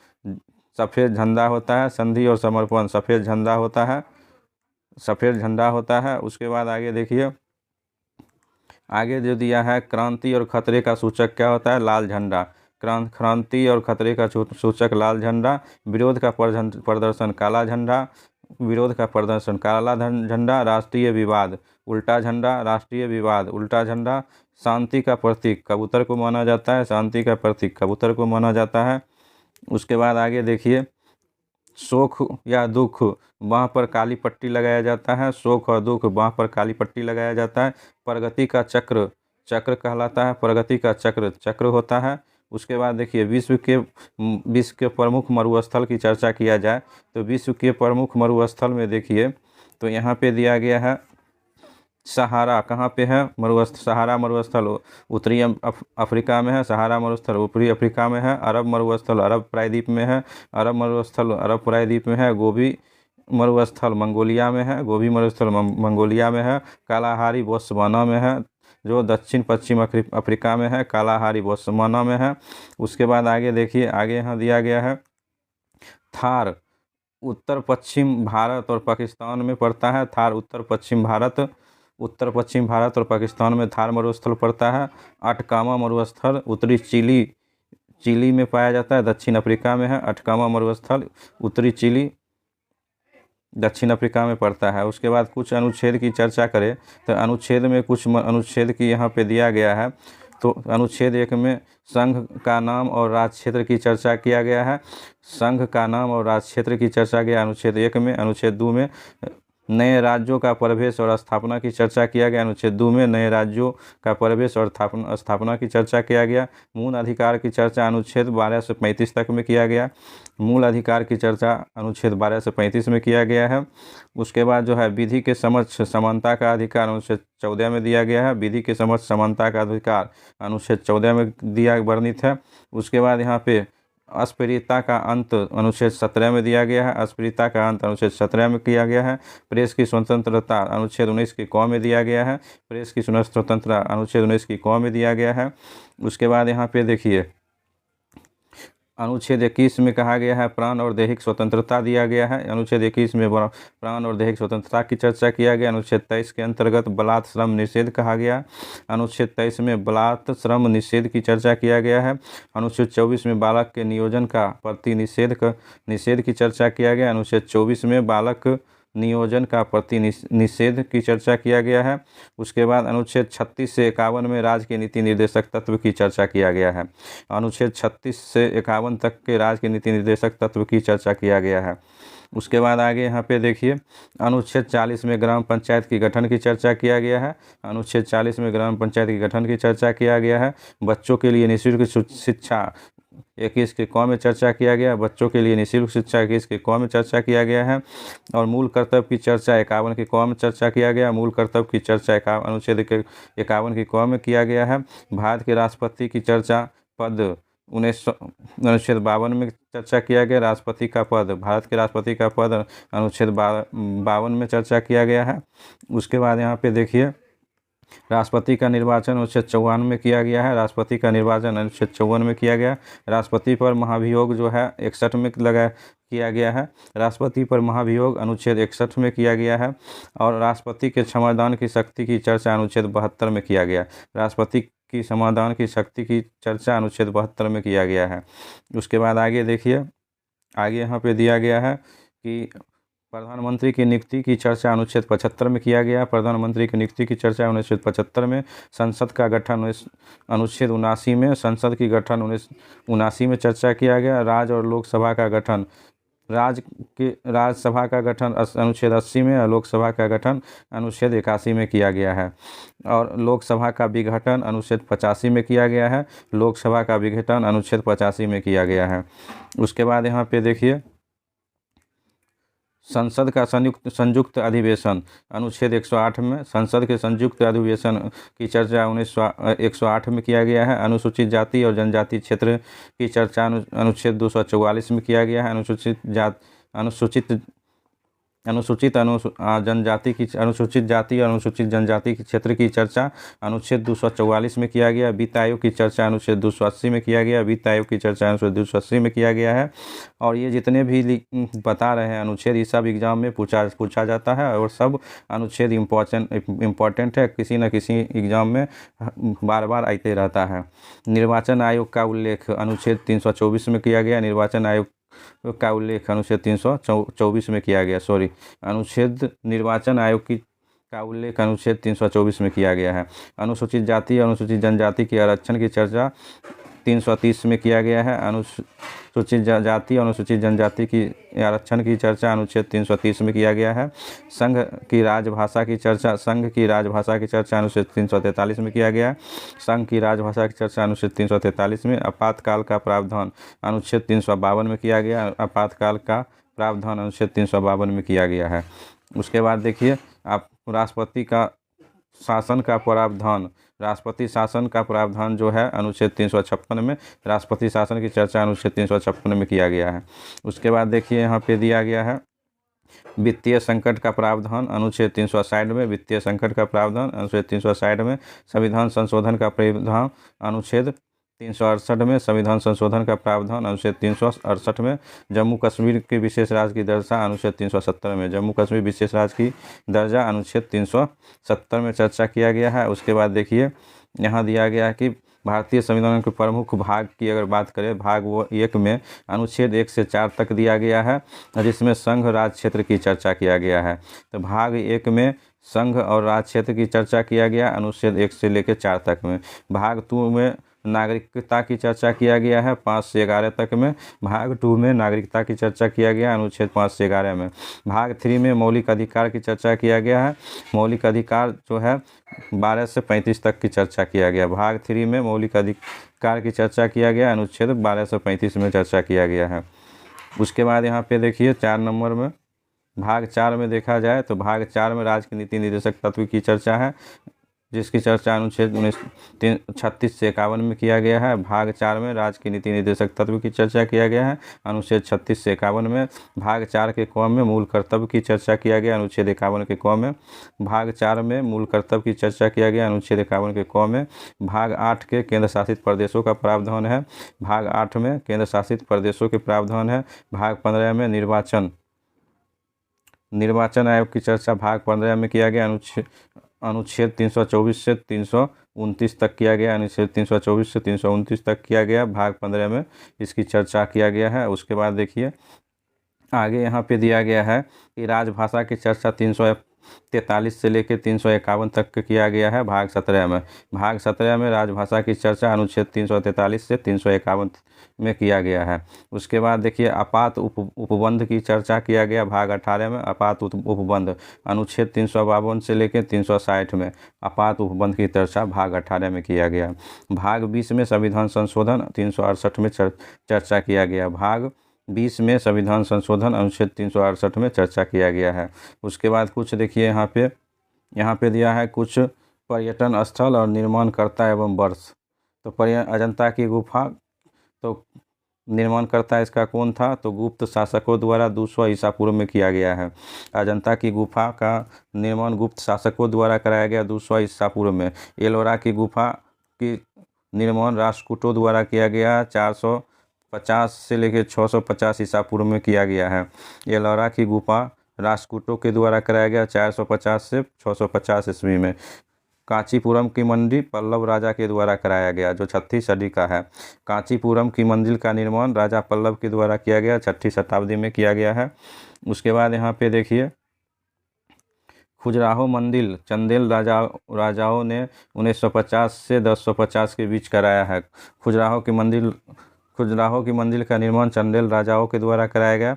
सफ़ेद झंडा होता है, संधि और समर्पण सफ़ेद झंडा होता है, सफ़ेद झंडा होता है। उसके बाद आगे देखिए, आगे जो दिया है क्रांति और खतरे का सूचक क्या होता है, लाल झंडा। क्रांति और खतरे का सूचक लाल झंडा। विरोध का प्रदर्शन काला झंडा, विरोध का प्रदर्शन काला झंडा। राष्ट्रीय विवाद उल्टा झंडा, राष्ट्रीय विवाद उल्टा झंडा। शांति का प्रतीक कबूतर को माना जाता है, शांति का प्रतीक कबूतर को माना जाता है। उसके बाद आगे देखिए, शोक या दुख बाँह पर काली पट्टी लगाया जाता है, शोक और दुख बाँह पर काली पट्टी लगाया जाता है। प्रगति का चक्र चक्र कहलाता है, प्रगति का चक्र चक्र होता है। उसके बाद देखिए, विश्व के प्रमुख मरुस्थल की चर्चा किया जाए तो विश्व के प्रमुख मरुस्थल में देखिए तो यहाँ पे दिया गया है सहारा, कहाँ पे है मरुस्थल, सहारा मरुस्थल उत्तरी अफ्रीका में है, सहारा मरुस्थल उत्तरी अफ्रीका में है। अरब मरुस्थल अरब प्रायद्वीप में है, अरब मरुस्थल अरब प्रायद्वीप में है। गोबी मरुस्थल मंगोलिया में है, गोबी मरुस्थल मंगोलिया में है। कालाहारी बोत्सवाना में है, जो दक्षिण पश्चिम अफ्रीका में है, कालाहारी बोत्सवाना में है। उसके बाद आगे देखिए, आगे यहाँ दिया गया है थार उत्तर पश्चिम भारत और पाकिस्तान में पड़ता है, थार उत्तर पश्चिम भारत और पाकिस्तान में थार मरुस्थल पड़ता है। अटकामा मरुस्थल उत्तरी चिली में पाया जाता है, दक्षिण अफ्रीका में है। अटकामा मरुस्थल उत्तरी चिली दक्षिण अफ्रीका में पड़ता है। उसके बाद कुछ अनुच्छेद की चर्चा करें तो अनुच्छेद में कुछ अनुच्छेद की यहाँ पे दिया गया है। तो अनुच्छेद 1 में संघ का नाम और राज्य क्षेत्र की चर्चा किया गया है, संघ का नाम और राज्य क्षेत्र की चर्चा किया अनुच्छेद 1 में। अनुच्छेद 2 में नए राज्यों का प्रवेश और स्थापना की चर्चा किया गया, अनुच्छेद 2 में नए राज्यों का प्रवेश और स्थापना की चर्चा किया गया। मूल अधिकार की चर्चा अनुच्छेद 12 से 35 तक में किया गया, मूल अधिकार की चर्चा अनुच्छेद 12 से 35 में किया गया है। उसके बाद जो है विधि के समक्ष समानता का अधिकार अनुच्छेद 14 में दिया गया है, विधि के समक्ष समानता का अधिकार अनुच्छेद 14 में दिया वर्णित है। उसके बाद यहाँ पे अस्पृश्यता का अंत अनुच्छेद 17 में दिया गया है, अस्पृश्यता का अंत अनुच्छेद 17 में किया गया है। प्रेस की स्वतंत्रता अनुच्छेद 19 की क में दिया गया है, प्रेस की स्वतंत्रता अनुच्छेद 19 की क में दिया गया है। उसके बाद यहाँ पे देखिए अनुच्छेद 21 में कहा गया है प्राण और दैहिक स्वतंत्रता दिया गया है, अनुच्छेद 21 में प्राण और दैहिक स्वतंत्रता की चर्चा किया गया। अनुच्छेद 23 के अंतर्गत बलात् श्रम निषेध कहा गया, अनुच्छेद 23 में बलात् श्रम निषेध की चर्चा किया गया है। अनुच्छेद 24 में बालक के नियोजन का प्रति निषेध की चर्चा किया गया, अनुच्छेद 24 में बालक नियोजन का प्रति निषेध की चर्चा किया गया है। उसके बाद अनुच्छेद 36 से 51 में राज्य के नीति निर्देशक तत्व की चर्चा किया गया है, अनुच्छेद 36 से 51 तक के राज्य के नीति निर्देशक तत्व की चर्चा किया गया है। उसके बाद आगे यहाँ पे देखिए अनुच्छेद 40 में ग्राम पंचायत की गठन की चर्चा किया गया है, अनुच्छेद 40 में ग्राम पंचायत की गठन की चर्चा किया गया है। बच्चों के लिए निःशुल्क शिक्षा 21 के क में चर्चा किया गया, बच्चों के लिए निःशुल्क शिक्षा 21 के क में चर्चा किया गया है। और मूल कर्तव्य की चर्चा 51 के क में चर्चा किया गया, मूल कर्तव्य की चर्चा अनुच्छेद 51 के क में किया गया है। भारत के राष्ट्रपति की चर्चा पद अनुच्छेद 52 में चर्चा किया गया। राष्ट्रपति का पद, भारत के राष्ट्रपति का पद अनुच्छेद 52 में चर्चा किया गया है। उसके बाद यहाँ पे देखिए राष्ट्रपति का निर्वाचन अनुच्छेद 54 में किया गया है। राष्ट्रपति का निर्वाचन अनुच्छेद 54 में किया गया। राष्ट्रपति पर महाभियोग जो है 61 में किया गया है। राष्ट्रपति पर महाभियोग अनुच्छेद 61 में किया गया है। और राष्ट्रपति के क्षमादान की शक्ति की चर्चा अनुच्छेद 72 में किया गया। राष्ट्रपति की समाधान की शक्ति की चर्चा अनुच्छेद 72 में किया गया है। उसके बाद आगे देखिए, आगे यहाँ पे दिया गया है कि प्रधानमंत्री की नियुक्ति की चर्चा अनुच्छेद 75 में किया गया। प्रधानमंत्री की नियुक्ति की चर्चा अनुच्छेद 75 में। संसद का गठन अनुच्छेद 79 में, संसद की गठन 79 में चर्चा किया गया। राज्य और लोकसभा का गठन, राज्यसभा का गठन अनुच्छेद 80 में और लोकसभा का गठन अनुच्छेद 81 में किया गया है। और लोकसभा का विघटन अनुच्छेद 85 में किया गया है। लोकसभा का विघटन अनुच्छेद 85 में किया गया है। उसके बाद यहाँ पे देखिए संसद का संयुक्त अधिवेशन अनुच्छेद 108 में, संसद के संयुक्त अधिवेशन की चर्चा 108 में किया गया है। अनुसूचित जाति और जनजाति क्षेत्र की चर्चा अनुच्छेद 244 में किया गया है। अनुसूचित जाति और अनुसूचित जनजाति के क्षेत्र की चर्चा अनुच्छेद 244 में किया गया। वित्त आयोग की चर्चा अनुच्छेद 280 में किया गया। वित्त आयोग की चर्चा अनुच्छेद 280 में किया गया है। और ये जितने भी बता रहे हैं अनुच्छेद, ये सब एग्जाम में पूछा जाता है और सब अनुच्छेद इम्पोर्टेंट है, किसी न किसी एग्जाम में बार बार आते रहता है। निर्वाचन आयोग का उल्लेख अनुच्छेद 324 में किया गया। निर्वाचन आयोग का उल्लेख अनुच्छेद 324 में किया गया। निर्वाचन आयोग का उल्लेख अनुच्छेद 324 में किया गया है। अनुसूचित जाति और अनुसूचित जनजाति के आरक्षण की चर्चा 330 में किया गया है। अनुसूचित जाति और अनुसूचित जनजाति की आरक्षण की चर्चा अनुच्छेद 330 में किया गया है। संघ की राजभाषा की चर्चा अनुच्छेद 343 में किया गया है। संघ की राजभाषा की चर्चा अनुच्छेद 343 में। आपातकाल का प्रावधान अनुच्छेद 352 में किया गया। आपातकाल का प्रावधान अनुच्छेद 352 में किया गया है। उसके बाद देखिए आप राष्ट्रपति का शासन का प्रावधान, राष्ट्रपति शासन का प्रावधान जो है अनुच्छेद 356 में, राष्ट्रपति शासन की चर्चा अनुच्छेद 356 में किया गया है। उसके बाद देखिए यहाँ पे दिया गया है वित्तीय संकट का प्रावधान अनुच्छेद 360 में। वित्तीय संकट का प्रावधान अनुच्छेद 360 में। संविधान संशोधन का प्रावधान अनुच्छेद 368 में। संविधान संशोधन का प्रावधान अनुच्छेद 368 में। जम्मू कश्मीर के विशेष राज्य की दर्जा अनुच्छेद 370 में। जम्मू कश्मीर विशेष राज्य की दर्जा अनुच्छेद 370 में चर्चा किया गया है। उसके बाद देखिए यहाँ दिया गया है कि भारतीय संविधान के प्रमुख भाग की अगर बात करें, भाग 1 में अनुच्छेद 1 से 4 तक दिया गया है, जिसमें संघ राज्य क्षेत्र की चर्चा किया गया है। तो भाग 1 में संघ और राज्य क्षेत्र की चर्चा किया गया अनुच्छेद 1 से लेकर 4 तक में। भाग 2 में नागरिकता की चर्चा किया गया है 5 से 11 तक में। भाग 2 में नागरिकता की चर्चा किया गया अनुच्छेद 5 से 11 में। भाग 3 में मौलिक अधिकार की चर्चा किया गया है। मौलिक अधिकार जो है 12 से 35 तक की चर्चा किया गया। भाग 3 में मौलिक अधिकार की चर्चा किया गया अनुच्छेद 12 से 35 में चर्चा किया गया है। उसके बाद यहाँ पे देखिए 4 नंबर में, भाग 4 में देखा जाए तो भाग 4 में राज्य के नीति निर्देशक तत्व की चर्चा है, जिसकी चर्चा अनुच्छेद 36 से 51 में किया गया है। भाग 4 में राज्य की नीति निर्देशक तत्व की चर्चा किया गया है अनुच्छेद 36 से 51 में। भाग 4 के क में मूल कर्तव्य की चर्चा किया गया अनुच्छेद 51 के क में। भाग 4 में मूल कर्तव्य की चर्चा किया गया अनुच्छेद 51 के क में। भाग 8 के केंद्र शासित प्रदेशों का प्रावधान है। भाग 8 में केंद्र शासित प्रदेशों के प्रावधान है। भाग 15 में निर्वाचन आयोग की चर्चा भाग 15 में किया गया अनुच्छेद 324 से 329 तक किया गया। अनुच्छेद 324 से 329 तक किया गया। भाग 15 में इसकी चर्चा किया गया है। उसके बाद देखिए आगे यहाँ पे दिया गया है कि राजभाषा की चर्चा 343 से लेकर 351 तक किया गया है भाग 17 में। भाग 17 में राजभाषा की चर्चा अनुच्छेद 343 से 351 में किया गया है। उसके बाद देखिए आपात उपबंध की चर्चा किया गया भाग 18 में। आपात उपबंध अनुच्छेद 352 से लेकर 360 में आपात उपबंध की चर्चा भाग 18 में किया गया। भाग 20 में संविधान संशोधन 368 में चर्चा किया गया। भाग 20 में संविधान संशोधन अनुच्छेद 368 में चर्चा किया गया है। उसके बाद कुछ देखिए यहाँ पे दिया है कुछ पर्यटन स्थल और निर्माणकर्ता एवं वर्ष। तो अजंता की गुफा, तो निर्माण करता इसका कौन था? तो गुप्त शासकों द्वारा 200 ईसा पूर्व में किया गया है। अजंता की गुफा का निर्माण गुप्त शासकों द्वारा कराया गया 200 ईसा पूर्व में। एलोरा की गुफा की निर्माण राष्ट्रकूटों द्वारा किया गया 450 से लेकर 650 ईसा पूर्व में किया गया है। एलोरा की गुफा राष्ट्रकूटों के द्वारा कराया गया 450 से 650 ईस्वी में। कांचीपुरम की मंदिर पल्लव राजा के द्वारा कराया गया, जो 6वीं सदी का है। कांचीपुरम की मंदिर का निर्माण राजा पल्लव के द्वारा किया गया, 6वीं शताब्दी में किया गया है। उसके बाद यहाँ पे देखिए खजुराहो मंदिर चंदेल राजाओं ने 1950 से 1050 के बीच कराया है। खजुराहो की मंदिर का निर्माण चंदेल राजाओं के द्वारा कराया गया।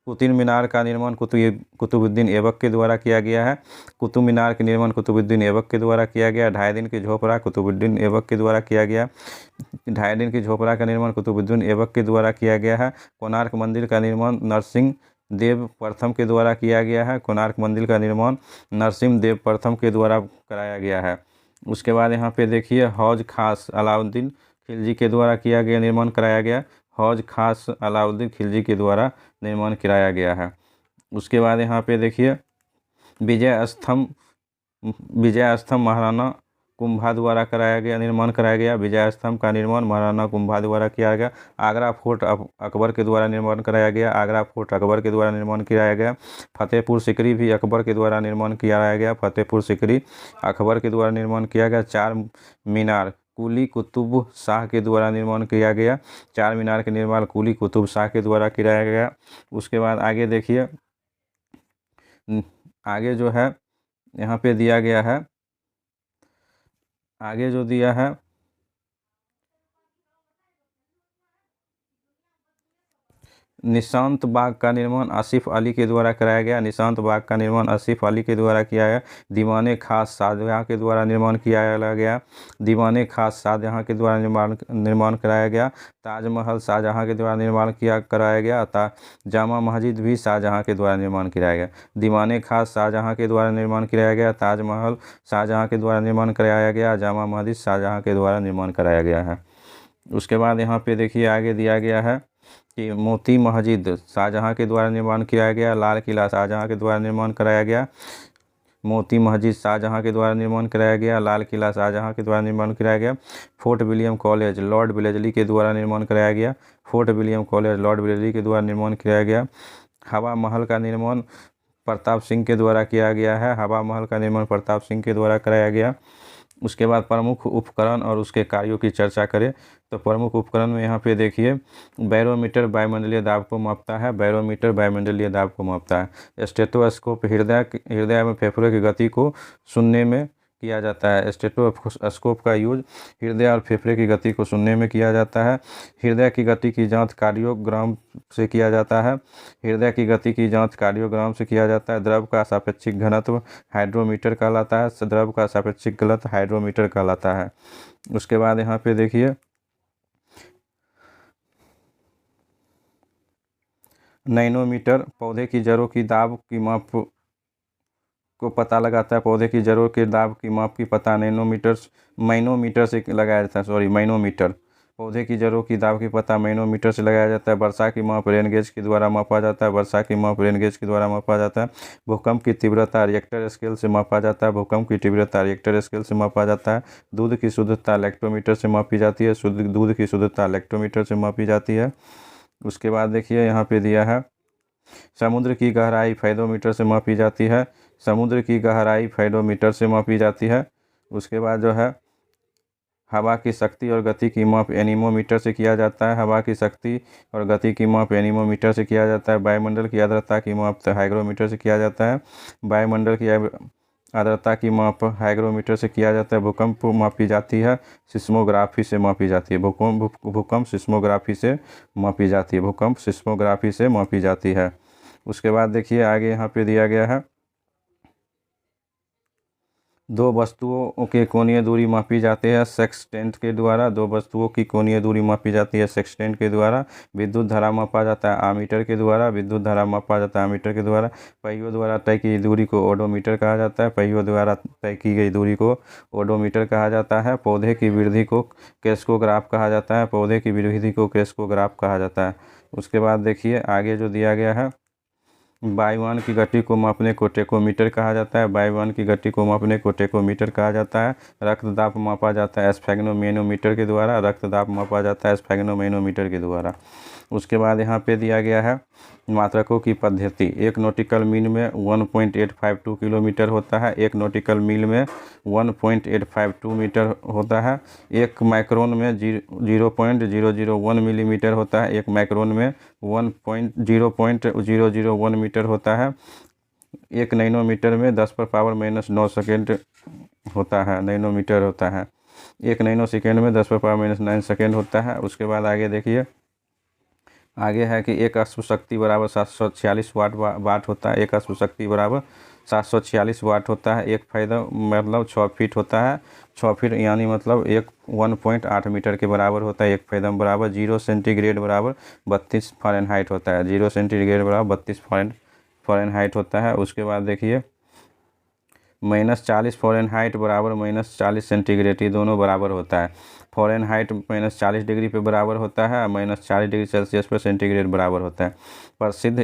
कुतुब मीनार का निर्माण कुतुबुद्दीन ऐबक के द्वारा किया गया है। कुतुब मीनार के निर्माण कुतुबुद्दीन ऐबक के द्वारा किया गया। 2.5 दिन की झोपड़ा कुतुबुद्दीन ऐबक के द्वारा किया गया। 2.5 दिन की झोपड़ा का निर्माण कुतुबुद्दीन ऐबक के द्वारा किया गया है। कोणार्क मंदिर का निर्माण नरसिंह देव प्रथम के द्वारा किया गया है। कोणार्क मंदिर का निर्माण नरसिंह देव प्रथम के द्वारा कराया गया है। उसके बाद यहाँ पे देखिए हौज खास अलाउद्दीन खिलजी के द्वारा किया गया, निर्माण कराया गया। हौज खास अलाउद्दीन खिलजी के द्वारा निर्माण कराया गया है। उसके बाद यहाँ पे देखिए विजय स्तंभ महाराणा कुंभा द्वारा कराया गया, निर्माण कराया गया। विजय स्तंभ का निर्माण महाराणा कुंभा द्वारा किया गया। आगरा फोर्ट अकबर के द्वारा निर्माण कराया गया। आगरा फोर्ट अकबर के द्वारा निर्माण किया गया। फतेहपुर सिकरी भी अकबर के द्वारा निर्माण किया गया। फतेहपुर सिकरी अकबर के द्वारा निर्माण किया गया। 4 मीनार कुली कुतुब शाह के द्वारा निर्माण किया गया। 4 मीनार के निर्माण कुली कुतुब शाह के द्वारा किया गया। उसके बाद आगे देखिए आगे जो है यहाँ पे दिया गया है, आगे जो दिया है निशांत बाग का निर्माण आसिफ अली के द्वारा कराया गया। निशांत बाग का निर्माण आसिफ अली के द्वारा किया गया। दीवाने खास शाहजहाँ के द्वारा निर्माण किया गया। दीवाने खास शाहजहाँ के द्वारा निर्माण कराया गया। ताजमहल शाहजहाँ के द्वारा कराया गया। जामा मस्जिद भी शाहजहाँ के द्वारा निर्माण कराया गया। दीवाने खास शाहजहाँ के द्वारा निर्माण कराया गया। ताजमहल शाहजहाँ के द्वारा निर्माण कराया गया। जामा मस्जिद शाहजहाँ के द्वारा निर्माण कराया गया है। उसके बाद यहाँ पे देखिए आगे दिया गया है कि मोती मस्जिद शाहजहाँ के द्वारा निर्माण किया गया। लाल किला शाहजहाँ के द्वारा निर्माण कराया गया। मोती मस्जिद शाहजहाँ के द्वारा निर्माण कराया गया। लाल किला शाहजहाँ के द्वारा निर्माण कराया गया। Fort William college Lord Wellesley के द्वारा निर्माण कराया गया। Fort William college Lord Wellesley के द्वारा निर्माण कराया गया। हवा महल का निर्माण प्रताप सिंह के द्वारा किया गया है। हवा महल का निर्माण प्रताप सिंह के द्वारा कराया गया। उसके बाद प्रमुख उपकरण और उसके कार्यों की चर्चा करें तो प्रमुख उपकरण में यहाँ पे देखिए बैरोमीटर वायुमंडलीय दाब को मापता है। बैरोमीटर वायुमंडलीय दाब को मापता है। स्टेथोस्कोप हृदय में फेफड़ों की गति को सुनने में किया जाता है। स्टेथोस्कोप का यूज हृदय और फेफड़े की गति को सुनने में किया जाता है। हृदय की गति की जांच कार्डियोग्राम से किया जाता है। हृदय की गति की जांच कार्डियोग्राम से किया जाता है। द्रव का सापेक्षिक घनत्व हाइड्रोमीटर कहलाता है। द्रव का सापेक्षिक घनत्व हाइड्रोमीटर कहलाता है। उसके बाद यहाँ पे देखिए नैनोमीटर पौधे की जड़ों की दाब की माप को पता लगाता है। पौधे की जड़ों के दाब की माप की पता मैनोमीटर से लगाया जाता है। मैनोमीटर पौधे की जड़ों की दाब की पता मैनोमीटर से लगाया जाता है। वर्षा की माप रेन गेज के द्वारा मापा जाता है। वर्षा की माप रेन गेज के द्वारा मापा जाता है। भूकंप की तीव्रता रिएक्टर स्केल से मापा जाता है। भूकंप की तीव्रता रिएक्टर स्केल से मापा जाता है। दूध की शुद्धता लैक्टोमीटर से मापी जाती है। दूध की शुद्धता लैक्टोमीटर से मापी जाती है। उसके बाद देखिए यहाँ पे दिया है समुद्र की गहराई फेदोमीटर से मापी जाती है। समुद्र की गहराई फेदोमीटर से मापी जाती है। उसके बाद जो है हवा की शक्ति और गति की माप एनीमोमीटर से किया जाता है। हवा की शक्ति और गति की माप एनीमोमीटर से किया जाता है। वायुमंडल की आर्द्रता की माप हाइग्रोमीटर से किया जाता है। वायुमंडल की आर्द्रता की माप हाइग्रोमीटर से किया जाता है। भूकंप मापी जाती है सिस्मोग्राफी से मापी जाती है। भूकंप सिस्मोग्राफी से मापी जाती है। भूकंप सिस्मोग्राफी से मापी जाती है। उसके बाद देखिए आगे यहाँ पे दिया गया है दो वस्तुओं के कोणीय दूरी मापी जाती है सेक्सटेंट के द्वारा। दो वस्तुओं की कोणीय दूरी मापी जाती है सेक्सटेंट के द्वारा। विद्युत धारा मापा जाता है आमीटर के द्वारा। विद्युत धारा मापा जाता है आमीटर के द्वारा। पहियों द्वारा तय की दूरी को ओडोमीटर कहा जाता है। पहियों द्वारा तय की गई दूरी को ओडोमीटर कहा जाता है। पौधे की वृद्धि को क्रेस्कोग्राफ कहा जाता है। पौधे की वृद्धि को क्रेस्कोग्राफ कहा जाता है। उसके बाद देखिए आगे जो दिया गया है, वायुयान की गति को मापने को टेकोमीटर कहा जाता है। वायुयान की गति को मापने को टेकोमीटर कहा जाता है। रक्तदाब मापा जाता है स्फेग्नोमेनोमीटर के द्वारा। रक्तदाब मापा जाता है स्फेग्नोमेनोमीटर के द्वारा। उसके बाद यहाँ पे दिया गया है मात्रकों की पद्धति। एक नॉटिकल मील में 1.852 किलोमीटर होता है। एक नॉटिकल मील में 1.852 मीटर होता है। एक माइक्रोन में 0.001 मिलीमीटर होता है। एक माइक्रोन में 0.001 मीटर होता है। एक नैनोमीटर में 10⁻⁻9 सेकेंड होता है, नैनोमीटर होता है। एक नैनो सेकेंड में 10⁻⁻9 सेकेंड होता है। उसके बाद आगे देखिए, आगे है कि एक अश्वशक्ति बराबर 746 वाट होता है। एक अश्वशक्ति बराबर 746 वाट होता है। एक फायदा मतलब 6 फीट होता है। 6 फीट यानी मतलब 1.8 मीटर के बराबर होता है। एक फायदा बराबर 0 सेंटीग्रेड बराबर 32 फ़ारेनहाइट होता है। 0 सेंटीग्रेड बराबर 32 फ़ारेनहाइट होता है। उसके बाद देखिए -40 फ़ारेनहाइट बराबर -40 सेंटीग्रेड, ये दोनों बराबर होता है। फ़ारेनहाइट -40 डिग्री पे बराबर होता है, -40 डिग्री सेल्सियस पर सेंटीग्रेड बराबर होता है। प्रसिद्ध